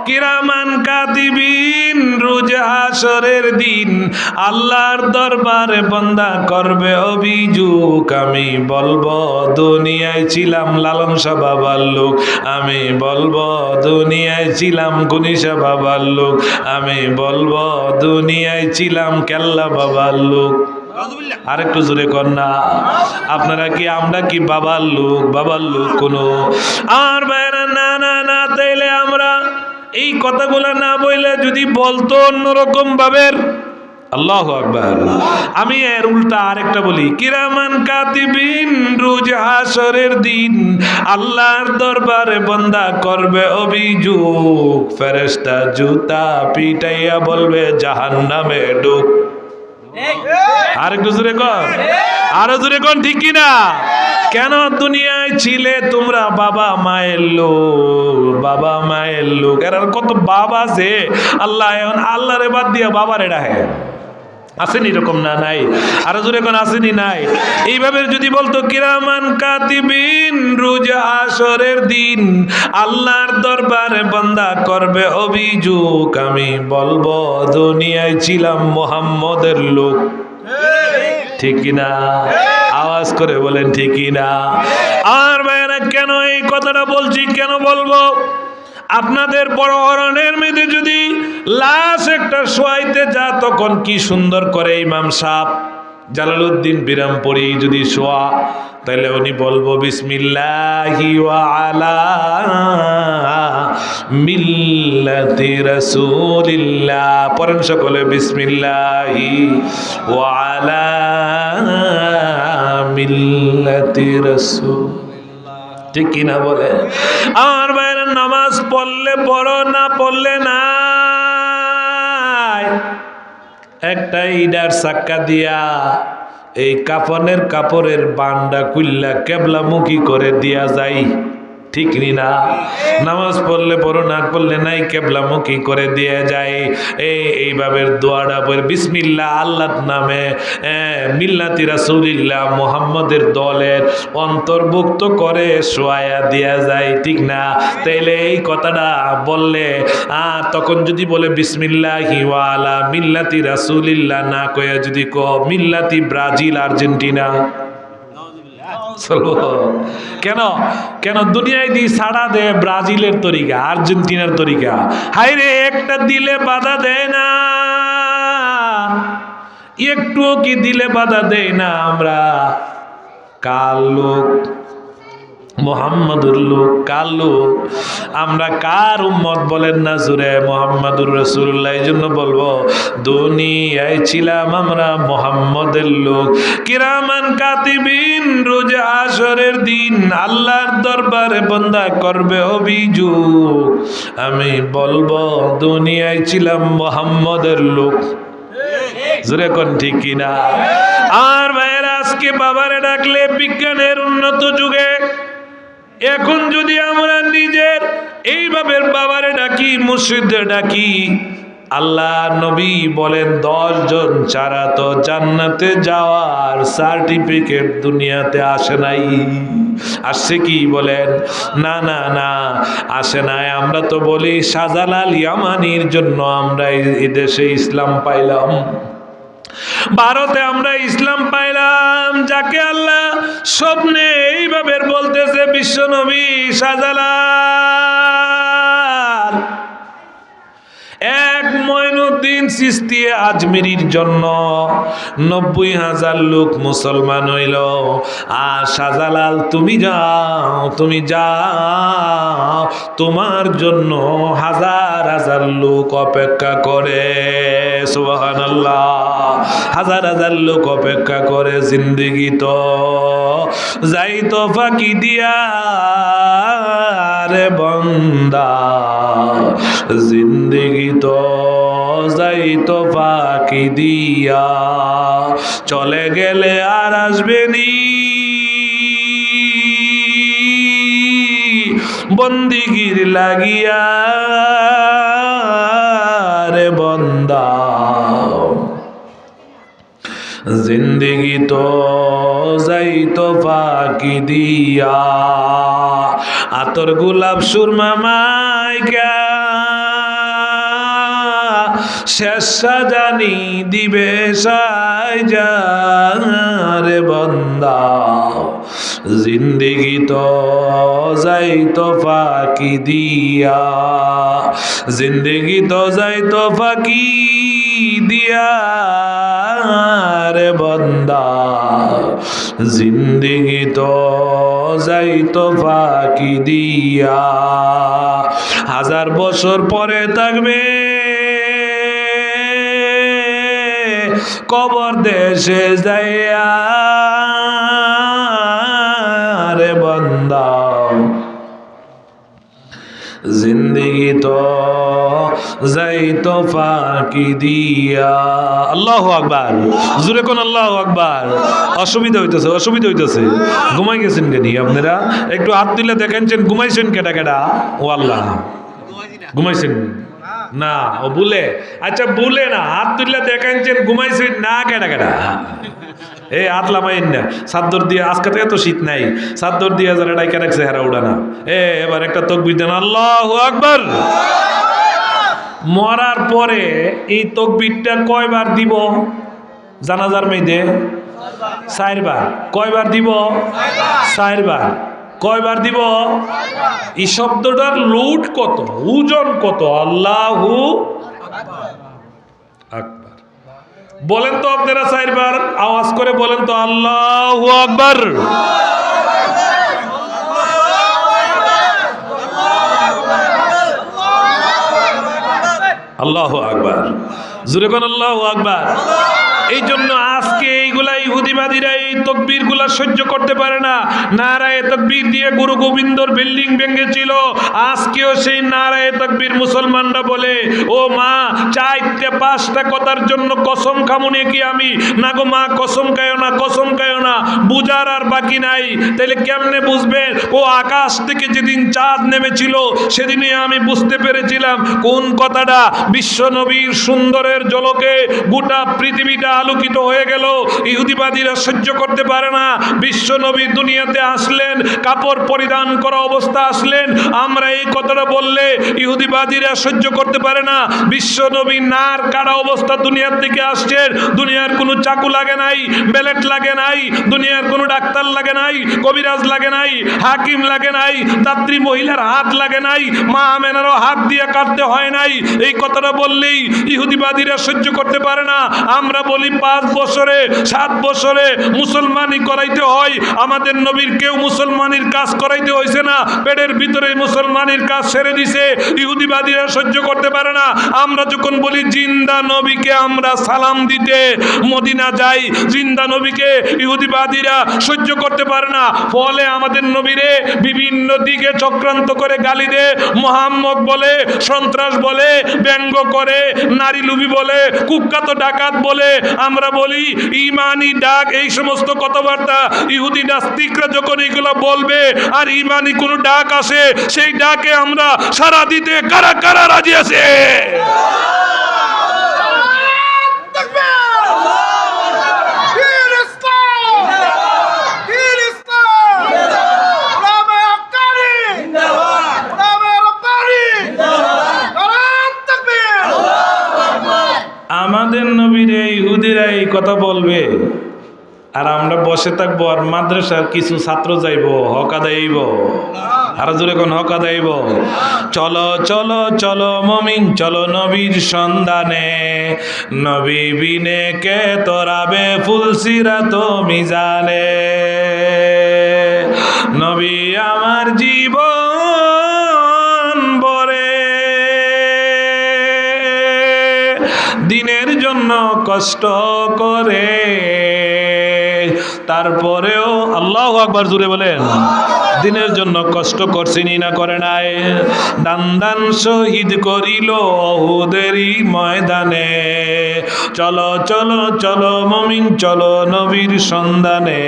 কিরামান কাতিবিন রোজ হাসরের দিন আল্লাহর দরবারে বান্দা করবে অভিযোগ। আমি বলবো দুনিয়ায় ছিলাম লালন শাহ বাবার লোক, আমি বলবো দুনিয়ায় ছিলাম গুনিশা বাবার লোক, আমি বলবো দুনিয়ায় ছিলাম কেল্লা বাবার লোক। আর একটু জোরে কর না। আপনারা কি আমরা কি বাবার লোক কোনো? আর ভাইরা না না না, তাইলে আমরা এই কথাগুলা না বইলে যদি বলতো অন্যরকম ভাবের, আল্লাহু আকবার। আমি এর উল্টা আরেকটা বলি, কিরামান কাতিবিন, রোজ হাসরের দিন আল্লাহর দরবারে বান্দা করবে অভিযোগ, ফেরেশতা জুতা পিটাইয়া বলবে জাহান্নামে ঢুক। আর একটু জোরে কর, আরো জোরে কর, ঠিক কিনা? কেন দুনিয়ায় ছিলে তোমরা বাবা মায়ের লোক, এরা কত বাবা যে আল্লাহ এখন আল্লাহরে বাদ দিয়া বাবারে ডাকে। আসেনি এরকম? না নাই? আরো জোরে কোন আসেনি? নাই? এইভাবে যদি বলতো কিরামান কাতিবিন, রোজ হাসরের দিন আল্লাহর দরবারে বান্দা করবে অভিযোগ, আমি বলবো দুনিয়ায় ছিলাম মুহাম্মদের লোক। ঠিক কিনা? আওয়াজ করে বলেন ঠিক কিনা? আর ভাইরা কেন এই কথাটা বলছি, কেন বলবো? আপনাদের বড় হরণের মেয়েদের যদি লাশ একটা শোয়াইতে যা, তখন কি সুন্দর করে ইমাম সাহেব জালালউদ্দিন বিরামপুরি যদি শোয়া, তাহলে উনি বলবো বিসমিল্লাহি ওয়া আলা মিল্লাতি রাসূলিল্লাহ। পড়েন সকলে, বিসমিল্লাহি ওয়া আলা মিল্লাতি রাসূল। ঠিক কিনা বলে? আর বাইরে নামাজ পড়লে পড়ো, না পড়লে নাই। একটা ইডার চাক্কা দিয়া এই কাফনের কাপড়ের বান্ডা কুল্লা কেবলামুখী করে দিয়া যায়। ঠিক না? নামাজ পড়লে পড়ো, না পড়লে নাই, কেবলামুখী করে দিয়ে যায়। এইভাবে দোয়াটা পড়ে বিসমিল্লাহ আল্লাহর নামে, মিল্লাতি রাসূলিল্লাহ মুহাম্মদের দলের অন্তর্ভুক্ত করে শোয়া দিয়া যায়। ঠিক না? তাইলে এই কথাটা বললে, তখন যদি বলে বিসমিল্লাহি ওয়া আলা মিল্লাতি রাসূলিল্লাহ না কয়ে যদি মিল্লাতি ব্রাজিল আর্জেন্টিনা, কেন কেন দুনিয়ায় দি ছাড়া দে ব্রাজিলের তরিকা, আর্জেন্টিনার তরিকা। হাইরে একটা দিলে বাধা দেয় না, একটুও কি দিলে বাধা দেয় না? আমরা কার লোক? মুহাম্মাদুর লোক। কার লোক? আমরা কার উম্মত বলেন না জুড়ে? মুহাম্মাদুর রাসূলুল্লাহ। এই জন্য বলবো দুনিয়ায় ছিলাম আমরা মুহাম্মদের লোক। কিরামান কাতিবিন, রোজ হাসরের দিন আল্লাহর দরবারে বান্দা করবে অভিযোগ, আমি বলবো দুনিয়ায় ছিলাম মুহাম্মদের লোক। জোরে কোন ঠিক কিনা? আর ভাইয়েরা, আজকে বাবারে ডাকলে বিজ্ঞানের উন্নত যুগে, এখন যদি আমরা নিজের এইভাবে বাবারে ডাকি, মুর্শিদে ডাকি, আল্লাহ নবী বলেন 10 জন ছাড়া তো জান্নাতে যাওয়ার সার্টিফিকেট দুনিয়াতে আসে নাই। আসছে কি বলেন? না না না, আসে নাই। আমরা তো বলি শাহজালাল ইয়ামানির জন্য আমরা এই দেশে ইসলাম পাইলাম, ভারতে আমরা ইসলাম পাইলাম, যাকে আল্লাহ স্বপ্নে এইভাবে বলতেছে বিশ্ব নবী শাহজালাল, এক মঈনুদ্দিন চিশতি আজমিরির জন্য 90,000 লোক মুসলমান হইল। আর শাহজালাল তুমি যাও, তোমার জন্য হাজার হাজার লোক অপেক্ষা করে। সুবহানাল্লাহ। হাজার হাজার লোক অপেক্ষা করে। জিন্দেগি তো যাইতো ফাঁকি দিয়া রে বন্দা, জিন্দেগি তো যাইতো ফাঁকি দিয়া, চলে গেলে আর আসবে নি, বন্দিগির লাগিয়া রে বন্দা, জিন্দেগি তো যাইতো ফাঁকি দিয়া। আতর গোলাপ সুরমা মাইকা শেষা জানি দিবে সাইজারে বন্দা জিন্দেগি তো যাইতো ফাঁকি দিয়া, জিন্দেগি তো যাইতো ফাঁকি দিয়া রে বন্দা, জিন্দেগি তো যাইতো ফাঁকি দিয়া। 1000 বছর পরে থাকবে কবর দেশে যাইয়া রে বান্দা, জিন্দেগি তো যাইতো ফাঁকি দিয়া। আল্লাহু আকবার, জোরে কোন আল্লাহু আকবার। অসুবিধা হইতেছে ঘুমাই গেছেন কেন আপনারা? একটু হাত তুলে দেখেনছেন ঘুমাইছেন কেডা কেডা? ও আল্লাহ, ঘুমাইছেন না? ও বলে, আচ্ছা বলে না, হাত তুলে দেখাচ্ছেন ঘুমাইছেন না কেডা কেডা? হাত লামাইন না, চাদর দিয়ে, আজকে থেকে তো শীত নাই, চাদর দিয়ে যারা ডাইকা রাখছে হেরা উড়ানা। এবার একটা তাকবীর দেন, আল্লাহু আকবার। মরার পরে এই তাকবীরটা কয়বার দিব? জানাজার মেয়েদে 4 বার। কয়বার দিব? 4 বার। কয়বার দিব? এই শব্দটার লোড কত, ওজন কত? আল্লাহু আকবার বলেন তো আপনারা 4 বার আওয়াজ করে বলেন তো, আল্লাহু আকবার। আল্লাহু আকবার, জোরে কোন আল্লাহু আকবার। এই জন্য আজকে এইগুলা ইহুদিবাদীরা এই তকবীর গুলা সহ্য করতে পারে না। নারায়ে তাকবীর দিয়ে গুরু গোবিন্দর বিল্ডিং ভেঙেছিল, আজকেও সেই নারায়ে তাকবীর মুসলমানরা বলে। ও মা, 4-5টা কথার জন্য কসম খামুনে কি আমি? না গো মা, কসম খায়ও না, কসম খায়ও না, বুঝার আর বাকি নাই। তাহলে কেমনে বুঝবেন? ও আকাশ থেকে যেদিন চাঁদ নেমেছিল সেদিনই আমি বুঝতে পেরেছিলাম কোন কথাটা। বিশ্ব নবীর সুন্দরের ঝলকে গোটা পৃথিবীটা আলোকিত হয়ে গেল। ইহুদিবাদীরা সহ্য করতে পারে না। বিশ্ব নবী দুনিয়াতে আসলেন, কাপড় পরিধান করা অবস্থা আসলেন। আমরা এই কথাটা বললে ইহুদিবাদীরা সহ্য করতে পারে না। বিশ্ব নবী নার কাটা অবস্থা দুনিয়ার থেকে আসছেন। দুনিয়ার কোনো চাকু লাগে নাই, বেলেট লাগে নাই, দুনিয়ার কোনো ডাক্তার লাগে নাই, কবিরাজ লাগে নাই, হাকিম লাগে নাই, দাত্রী মহিলার হাত লাগে নাই, মা আমেনারও হাত দিয়ে কাটতে হয় নাই। এই কথাটা বললেই ইহুদিবাদীরা সহ্য করতে পারে না। আমরা বলি 5 বছরে 7 বছরে মুসলমানি করাইতে হয়। আমাদের নবীর কেউ মুসলমানির কাজ করাইতে হয়েছে না, পেটের ভিতরে মুসলমানির কাজ ছেড়ে দিছে। ইহুদিবাদীরা সহ্য করতে পারে না। আমরা যখন বলি জিন্দা নবীকে আমরা সালাম দিতে মদিনা যাই, জিন্দা নবীকে ইহুদিবাদীরা সহ্য করতে পারে না। ফলে আমাদের নবীরে বিভিন্ন দিকে চক্রান্ত করে গালি দে, মুহাম্মদ বলে, সন্ত্রাস বলে, ব্যঙ্গ করে, নারী লুবি বলে, কুখ্যাত ডাকাত বলে। আমরা বলি ইমানি ডাক, এই সমস্ত কথাবার্তা ইহুদি নাস্তিকরা যখন এগুলো বলবে আর ইমানি কোন ডাক আসে, সেই ডাকে আমরা সারা দিতে কারা কারা রাজি আছে? আমাদের নবীরে ইহুদিরা এই কথা বলবে আর আমরা বসে থাকবো, আর মাদ্রাসার কিছু ছাত্র যাইব হক আদাইব। আর জোরে কোন হক আদাইব। চলো চলো চলো মমিন চলো নবীর সন্ধানে, নবী বিনে কে তোরাবে ফুলসিরাত মিজানে। নবী আমার জীবন ভরে দিনের জন্য কষ্ট করে, তারপরেও আল্লাহু আকবার জুড়ে বলেন, দিনের জন্য কষ্ট করছিনি না করে নাই। দান দান শহীদ করিল ওহুদেরই ময়দানে। চলো চলো চলো মমিন চলো নবীর সন্ধানে,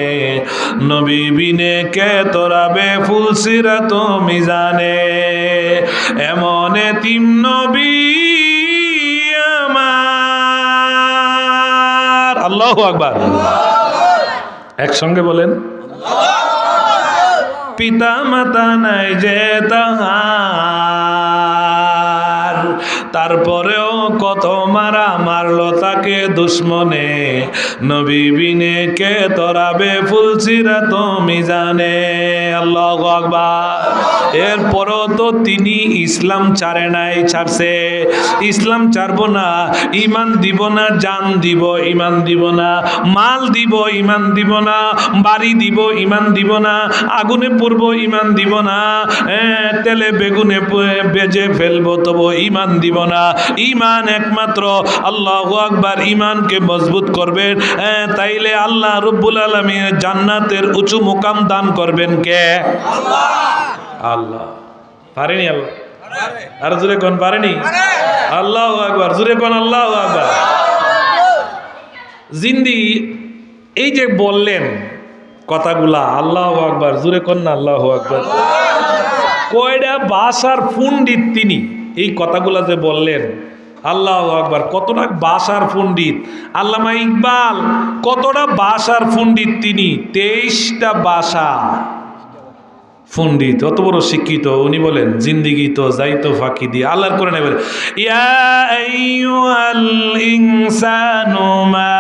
নবী বিনে কে তোরাবে ফুলসিরাত মিজানে। এমন এতিম নবী আমার। আল্লাহু আকবার, একসঙ্গে বলেন। পিতা মাতা নাই যে তাহার, তারপরেও কত মারা মারলো তাকে দুশ্মনে, নবী বিনে কে তরাবে ফুলসিরাত মিজানে। আল্লাহু আকবার। এরপরও তো তিনি ইসলাম ছাড়ে নাই, ছাড়ছে। ইসলাম ছাড়বো না, ইমান দিব না, জান দিব, ইমান দিব না, মাল দিব, ইমান দিব না, বাড়ি দিব, ইমান দিব না, আগুনে পড়ব, ইমান দিব না, তেলে বেগুনে বেজে ফেলবো তবু ইমান দিব না। ইমান একমাত্র আল্লাহু আকবার ইমানকে মজবুত করবেন। তাইলে আল্লাহ রব্বুল আলামিন জান্নাতের উঁচু মুকাম দান করবেন কে? আল্লাহ। আল্লাহ পারেনি? আল্লাহ আর জোরে কোন পারেনি? আল্লাহু আকবার, জোরে কোন আল্লাহু আকবার। জিন্দি এই যে বললেন কথাগুলা, আল্লাহু আকবার, জোরে কোন না আল্লাহু আকবার। কয়টা ভাষার পণ্ডিত তিনি, এই কথাগুলা যে বললেন, আল্লাহু আকবার। কতটা ভাষার পণ্ডিত আল্লামা ইকবাল, কতটা ভাষার পণ্ডিত তিনি, 23টা ভাষা পণ্ডিত, অত বড় শিক্ষিত। উনি বলেন জিন্দিগি তো যাইতো ফাঁকি দিয়ে। আল্লাহর কোরআনে বলে ইয়া আইয়ুহাল ইনসানু মা,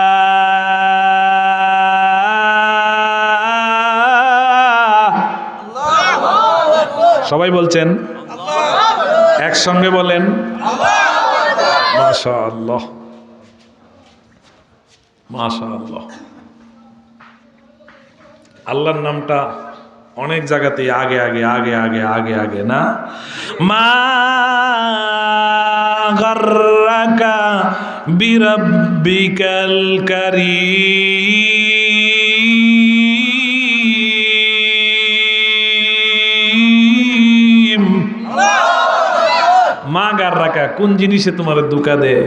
সবাই বলছেন একসঙ্গে বলেন মাশাআল্লাহ, মাশাআল্লাহ। আল্লাহর নামটা অনেক জায়গাতে আগে আগে আগে আগে আগে আগে না। মা গাররাকা বিরাব্বিকাল কারীম। মা গাররাকা, কোন জিনিসে তোমার ধোঁকা দেয়?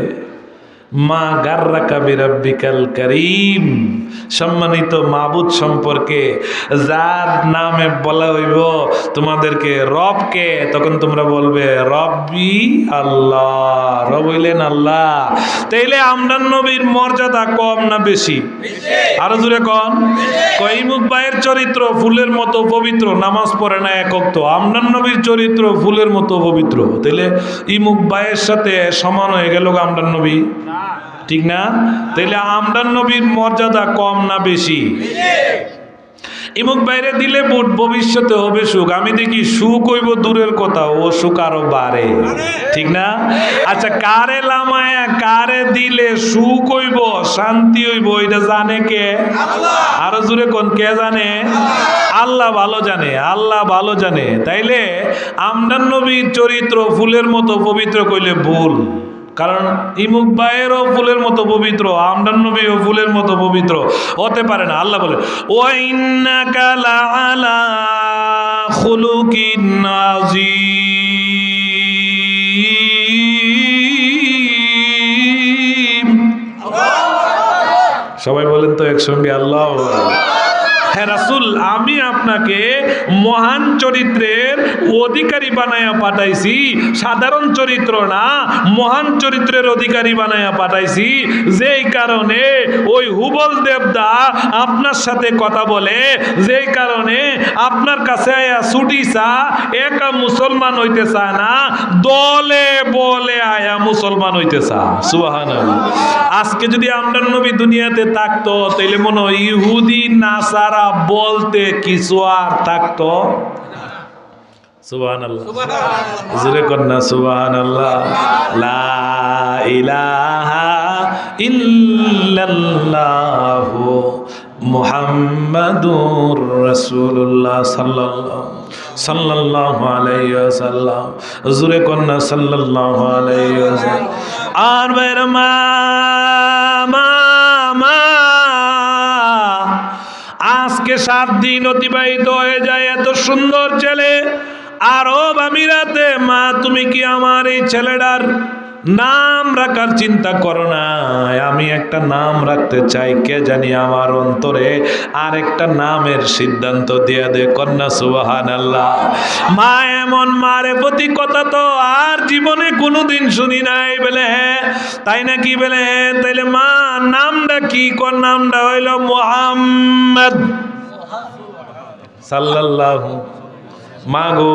মা গাররাকা বিরাব্বিকাল কারীম, সম্মানিত মাবুদ সম্পর্কে যার নামে বলা হইব তোমাদেরকে রবকে, তখন তোমরা বলবে রব্বি আল্লাহ। রব হইলেন আল্লাহ। তাইলে আমরান নবীর মর্যাদা কম না বেশি? আরো জোরে কন। কইমুক ভাইয়ের চরিত্র ফুলের মতো পবিত্র, নামাজ পড়ে না এক ওয়াক্ত। আমরান নবীর চরিত্র ফুলের মতো পবিত্র, তাইলে ইমুক ভাইয়ের সাথে সমান হয়ে গেল আমরান নবী, ঠিক না? তাইলে আমরান নবীর মর্যাদা কম না বেশি? ইমুক বাইরে দিলে বুট ভবিষ্যতে হবে সুখ। আমি দেখি সুখ হইব দূরের কথা, ও সুখ আরো বাড়ে, ঠিক না? আচ্ছা, কারে লামায়া কারে দিলে সুখ হইব, শান্তি হইব, এটা জানে কে? আরো জোরে কোন, কে জানে? আল্লাহ ভালো জানে, আল্লাহ ভালো জানে। তাইলে আমরান নবীর চরিত্র ফুলের মতো পবিত্র কইলে ভুল, কারণ ইমুক ভাইয়েরও ফুলের মতো পবিত্র, আমরান নবীও ফুলের মতো পবিত্র হতে পারে না। আল্লাহ বলে ওয়া ইন্নাকা লাআলা খুলুকিন আযীম। সবাই বলেন তো একসঙ্গে আল্লাহ। হ্যাঁ রাসূল, আমি আপনাকে মহান চরিত্রের অধিকারী বানায়া পাঠাইছি, সাধারণ চরিত্র না, মহান চরিত্রের অধিকারী বানায়া পাঠাইছি। যেই কারণে ওই হুবল দেবদা আপনার সাথে কথা বলে, যেই কারণে আপনার কাছে আয়া ছুটি চা, একা মুসলমান হইতে চায় না, দলে বলে আয়া মুসলমান হইতে চা। সুবহানাল্লাহ। আজকে যদি আমরান নবী দুনিয়াতে থাকতো, তাইলে মনে হয় ইহুদি নাসারা বলতে কিছু আর থাকতো? সুবহানাল্লাহ, জোরে কন্না সুবহানাল্লাহ। লা ইলাহা ইল্লাল্লাহু মুহাম্মাদুর রাসূলুল্লাহ সাল্লাল্লাহু আলাইহি ওয়াসাল্লাম। জোরে কন্না সাল্লাল্লাহু আলাইহি ওয়াসাল্লাম। আর বাইরে মা আজকে 7 দিন অতিবাহিত হয়ে যায়, এত সুন্দর ছেলে আরব আমিরাতে। মা, তুমি কি আমার এই ছেলেটার নাম রাখার চিন্তা করো না? আমি একটা নাম রাখতে চাই, কে জানি আমার অন্তরে আর একটা নামের সিদ্ধান্ত দিয়ে দে। কন্যা সুবহানাল্লাহ। মা এমন মারে প্রতি কথা তো আর জীবনে কোনোদিন শুনি নাই। বলে হ্যাঁ, তাই নাকি? বলে হ্যাঁ। তাইলে মা নামটা কি? কোন নামটা হইল মুহাম্মদ সাল্লাল্লাহু। মা গো,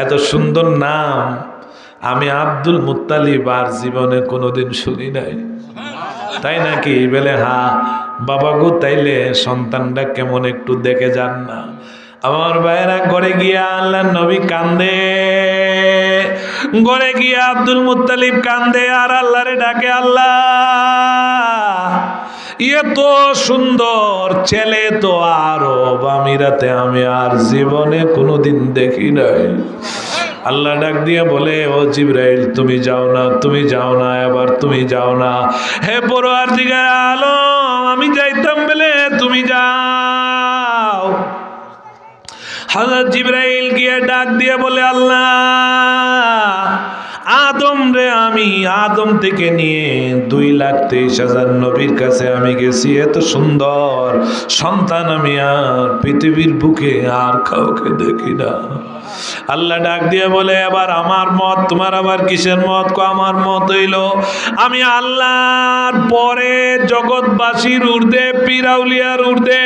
এত সুন্দর নাম আমি আব্দুল মুত্তালিব আর জীবনে কোনোদিন শুনি নাই। তাই নাকি? বলে হ্যাঁ। বাবা গো, তাইলে সন্তানটা কেমন একটু দেখে যান না। আমার ভাইয়েরা ঘরে গিয়া আল্লাহর নবী কান্দে, ঘরে গিয়া আব্দুল মুত্তালিব কান্দে আর আল্লাহরে ডাকে, আল্লাহ এত সুন্দর ছেলে তো আরব আমিরাতে আমি আর জীবনে কোনোদিন দেখি নাই। আল্লাহ ডাক দিয়ে বলে, ও জিবরাইল তুমি যাও না, তুমি যাও না, এবার তুমি যাও না। হে পরওয়ারদিগার আলম, আমি যাইতাম বলে তুমি যাও। হযরত জিবরাইল গিয়ে ডাক দিয়ে বলে, আল্লাহ আদম রে, আমি আদম থেকে নিয়ে 2,23,000 নবীর কাছে আমি গেছি, এত সুন্দর সন্তান আমি আর পৃথিবীর বুকে আর কাউকে দেখি না। আল্লাহ ডাক দিয়ে বলে, এবার আমার মত, তোমার আবার কিসের মত? আমার মত হইল আমি আল্লাহর পরে জগৎবাসীর ঊর্ধ্বে, পীর আউলিয়ার ঊর্ধ্বে,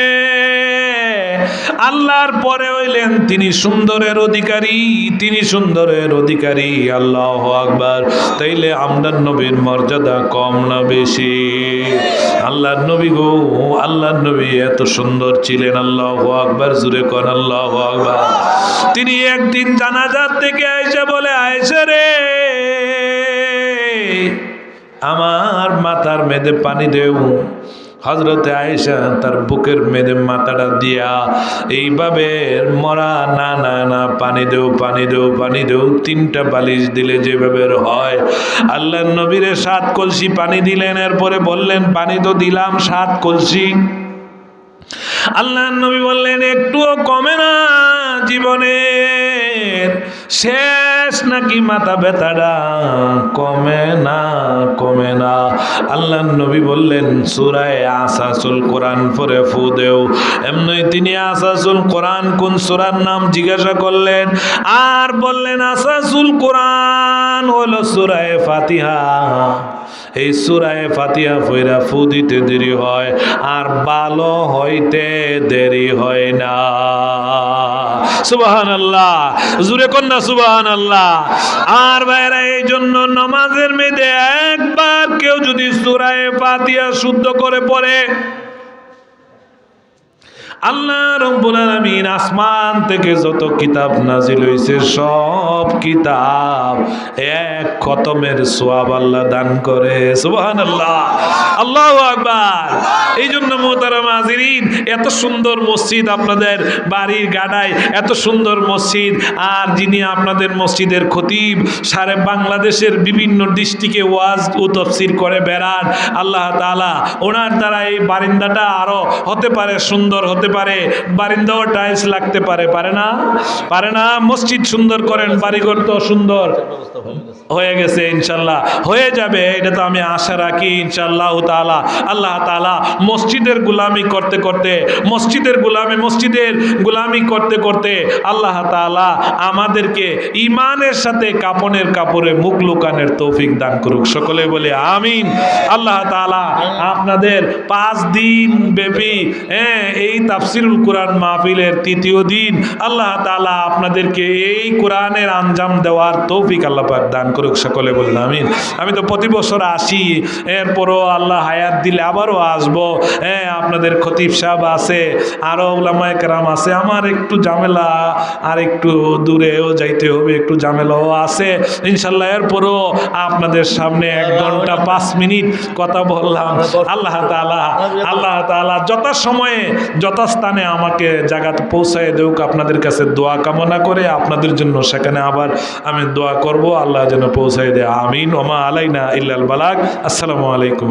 আল্লাহর পরে হইলেন তিনি সুন্দরের অধিকারী, তিনি সুন্দরের অধিকারী। আল্লাহু আকবার। তাইলে আমরার নবীর মর্যাদা কম না বেশি? আল্লাহর নবী গো, আল্লাহর নবী এত সুন্দর ছিলেন। আল্লাহু আকবার, জুরে কোন আল্লাহু আকবার। তিনি একদিন জানাজার থেকে আয়েশা বলে, আয়েশা রে, আমার মাথার মেদে পানি দেও। হযরতে আয়েশা তার বুকের মেদে মাথাটা দিয়া এইভাবে মরা, না না না, পানি দেও, পানি দেও, পানি দেও। 3টা বালিশ দিলে যেভাবে হয়, আল্লাহর নবীরে 7 কলসি পানি দিলেন। এরপরে বললেন, পানি তো দিলাম 7 কলসি। আল্লাহর নবী বললেন, একটুও কমে না, জীবনের শেষ নাকি মাথা ব্যথাটা কমে না, কমে না। আল্লাহর নবী বললেন, সূরা আসাসুল কোরআন পড়ে ফু দেও। এমনি তিনি আসাসুল কোরআন কোন সূরার নাম জিজ্ঞাসা করলেন, আর বললেন আসাসুল কোরআন হলো সূরা ফাতিহা। এই সূরা ফাতিহা পড়া ফু দিতে দেরি হয় আর ভালো হইতে দেরি হয় না। সুবহানাল্লাহ, জুরে কন্যা সুবহানাল্লাহ। আর ভাইরা, এই জন্য নামাজের মধ্যে একবার কেউ যদি সূরা ফাতিহা শুদ্ধ করে পড়ে, আল্লাহ রাব্বুল আলামিন আসমান থেকে যত কিতাব নাজিল হইছে সব কিতাব এক খতমের সওয়াব আল্লাহ দান করে। সুবহানাল্লাহ, আল্লাহু আকবার। এই জন্য মুহতারাম হাজিরিন, এত সুন্দর মসজিদ আপনাদের বাড়ির গাড়ায়, এত সুন্দর মসজিদ। আর যিনি আপনাদের মসজিদের খতিব, সারা বাংলাদেশের বিভিন্ন ডিস্ট্রিক্টে ওয়াজ ও তাফসীর করে বেড়ান। আল্লাহ তাআলা ওনার দ্বারা এই বারিন্দাটা আরো হতে পারে, সুন্দর হতে পারে, বারিন্দাও টাইলস লাগতে পারে, পারে না? পারে না? মসজিদ সুন্দর করেন, বাড়িঘর তো সুন্দর হয়ে গেছে, ইনশাল্লাহ হয়ে যাবে, এটা তো আমি আশা রাখি ইনশাআল্লাহ তাআলা। আল্লাহ তাআলা মসজিদের গোলামি করতে করতে, মসজিদের গোলামি করতে করতে আল্লাহ তাআলা আমাদেরকে ঈমানের সাথে কাপনের কাপড়ে মুখ লুকানোর তৌফিক দান করুক। সকলে বলে আমিন। আল্লাহ তাআলা আপনাদের 5 দিন ব্যাপী এই তাফসিরুল কোরআন মাহফিলের 3য় দিন আল্লাহ তাআলা আপনাদেরকে এই কোরআনের আঞ্জাম দেওয়ার তৌফিক আল্লাহ পাক দান করুক। সকলে বলেন আমিন। আমি তো প্রতি বছর আসি, এরপরও আল্লাহ হায়াত দিলে আবারও আসবো। আপনাদের খতিব সাহেব আছে, আরো উলামায়ে কেরাম আছে। আমার একটু ঝামেলা, আর একটু দূরেও যাইতে হবে, একটু ঝামেলাও আছে ইনশাল্লাহ। এরপরও আপনাদের সামনে 1 ঘন্টা 5 মিনিট কথা বললাম। আল্লাহ তাআলা যথাসময়ে যথাস্থানে আমাকে জায়গাতে পৌঁছায় দেউক। আপনাদের কাছে দোয়া কামনা করে আপনাদের জন্য সেখানে আবার আমি দোয়া করব, আল্লাহ যেন পৌঁছায় দেয়। আমিন। ওমা আলাইনা ইল্লাল বালাগ। আসসালামু আলাইকুম।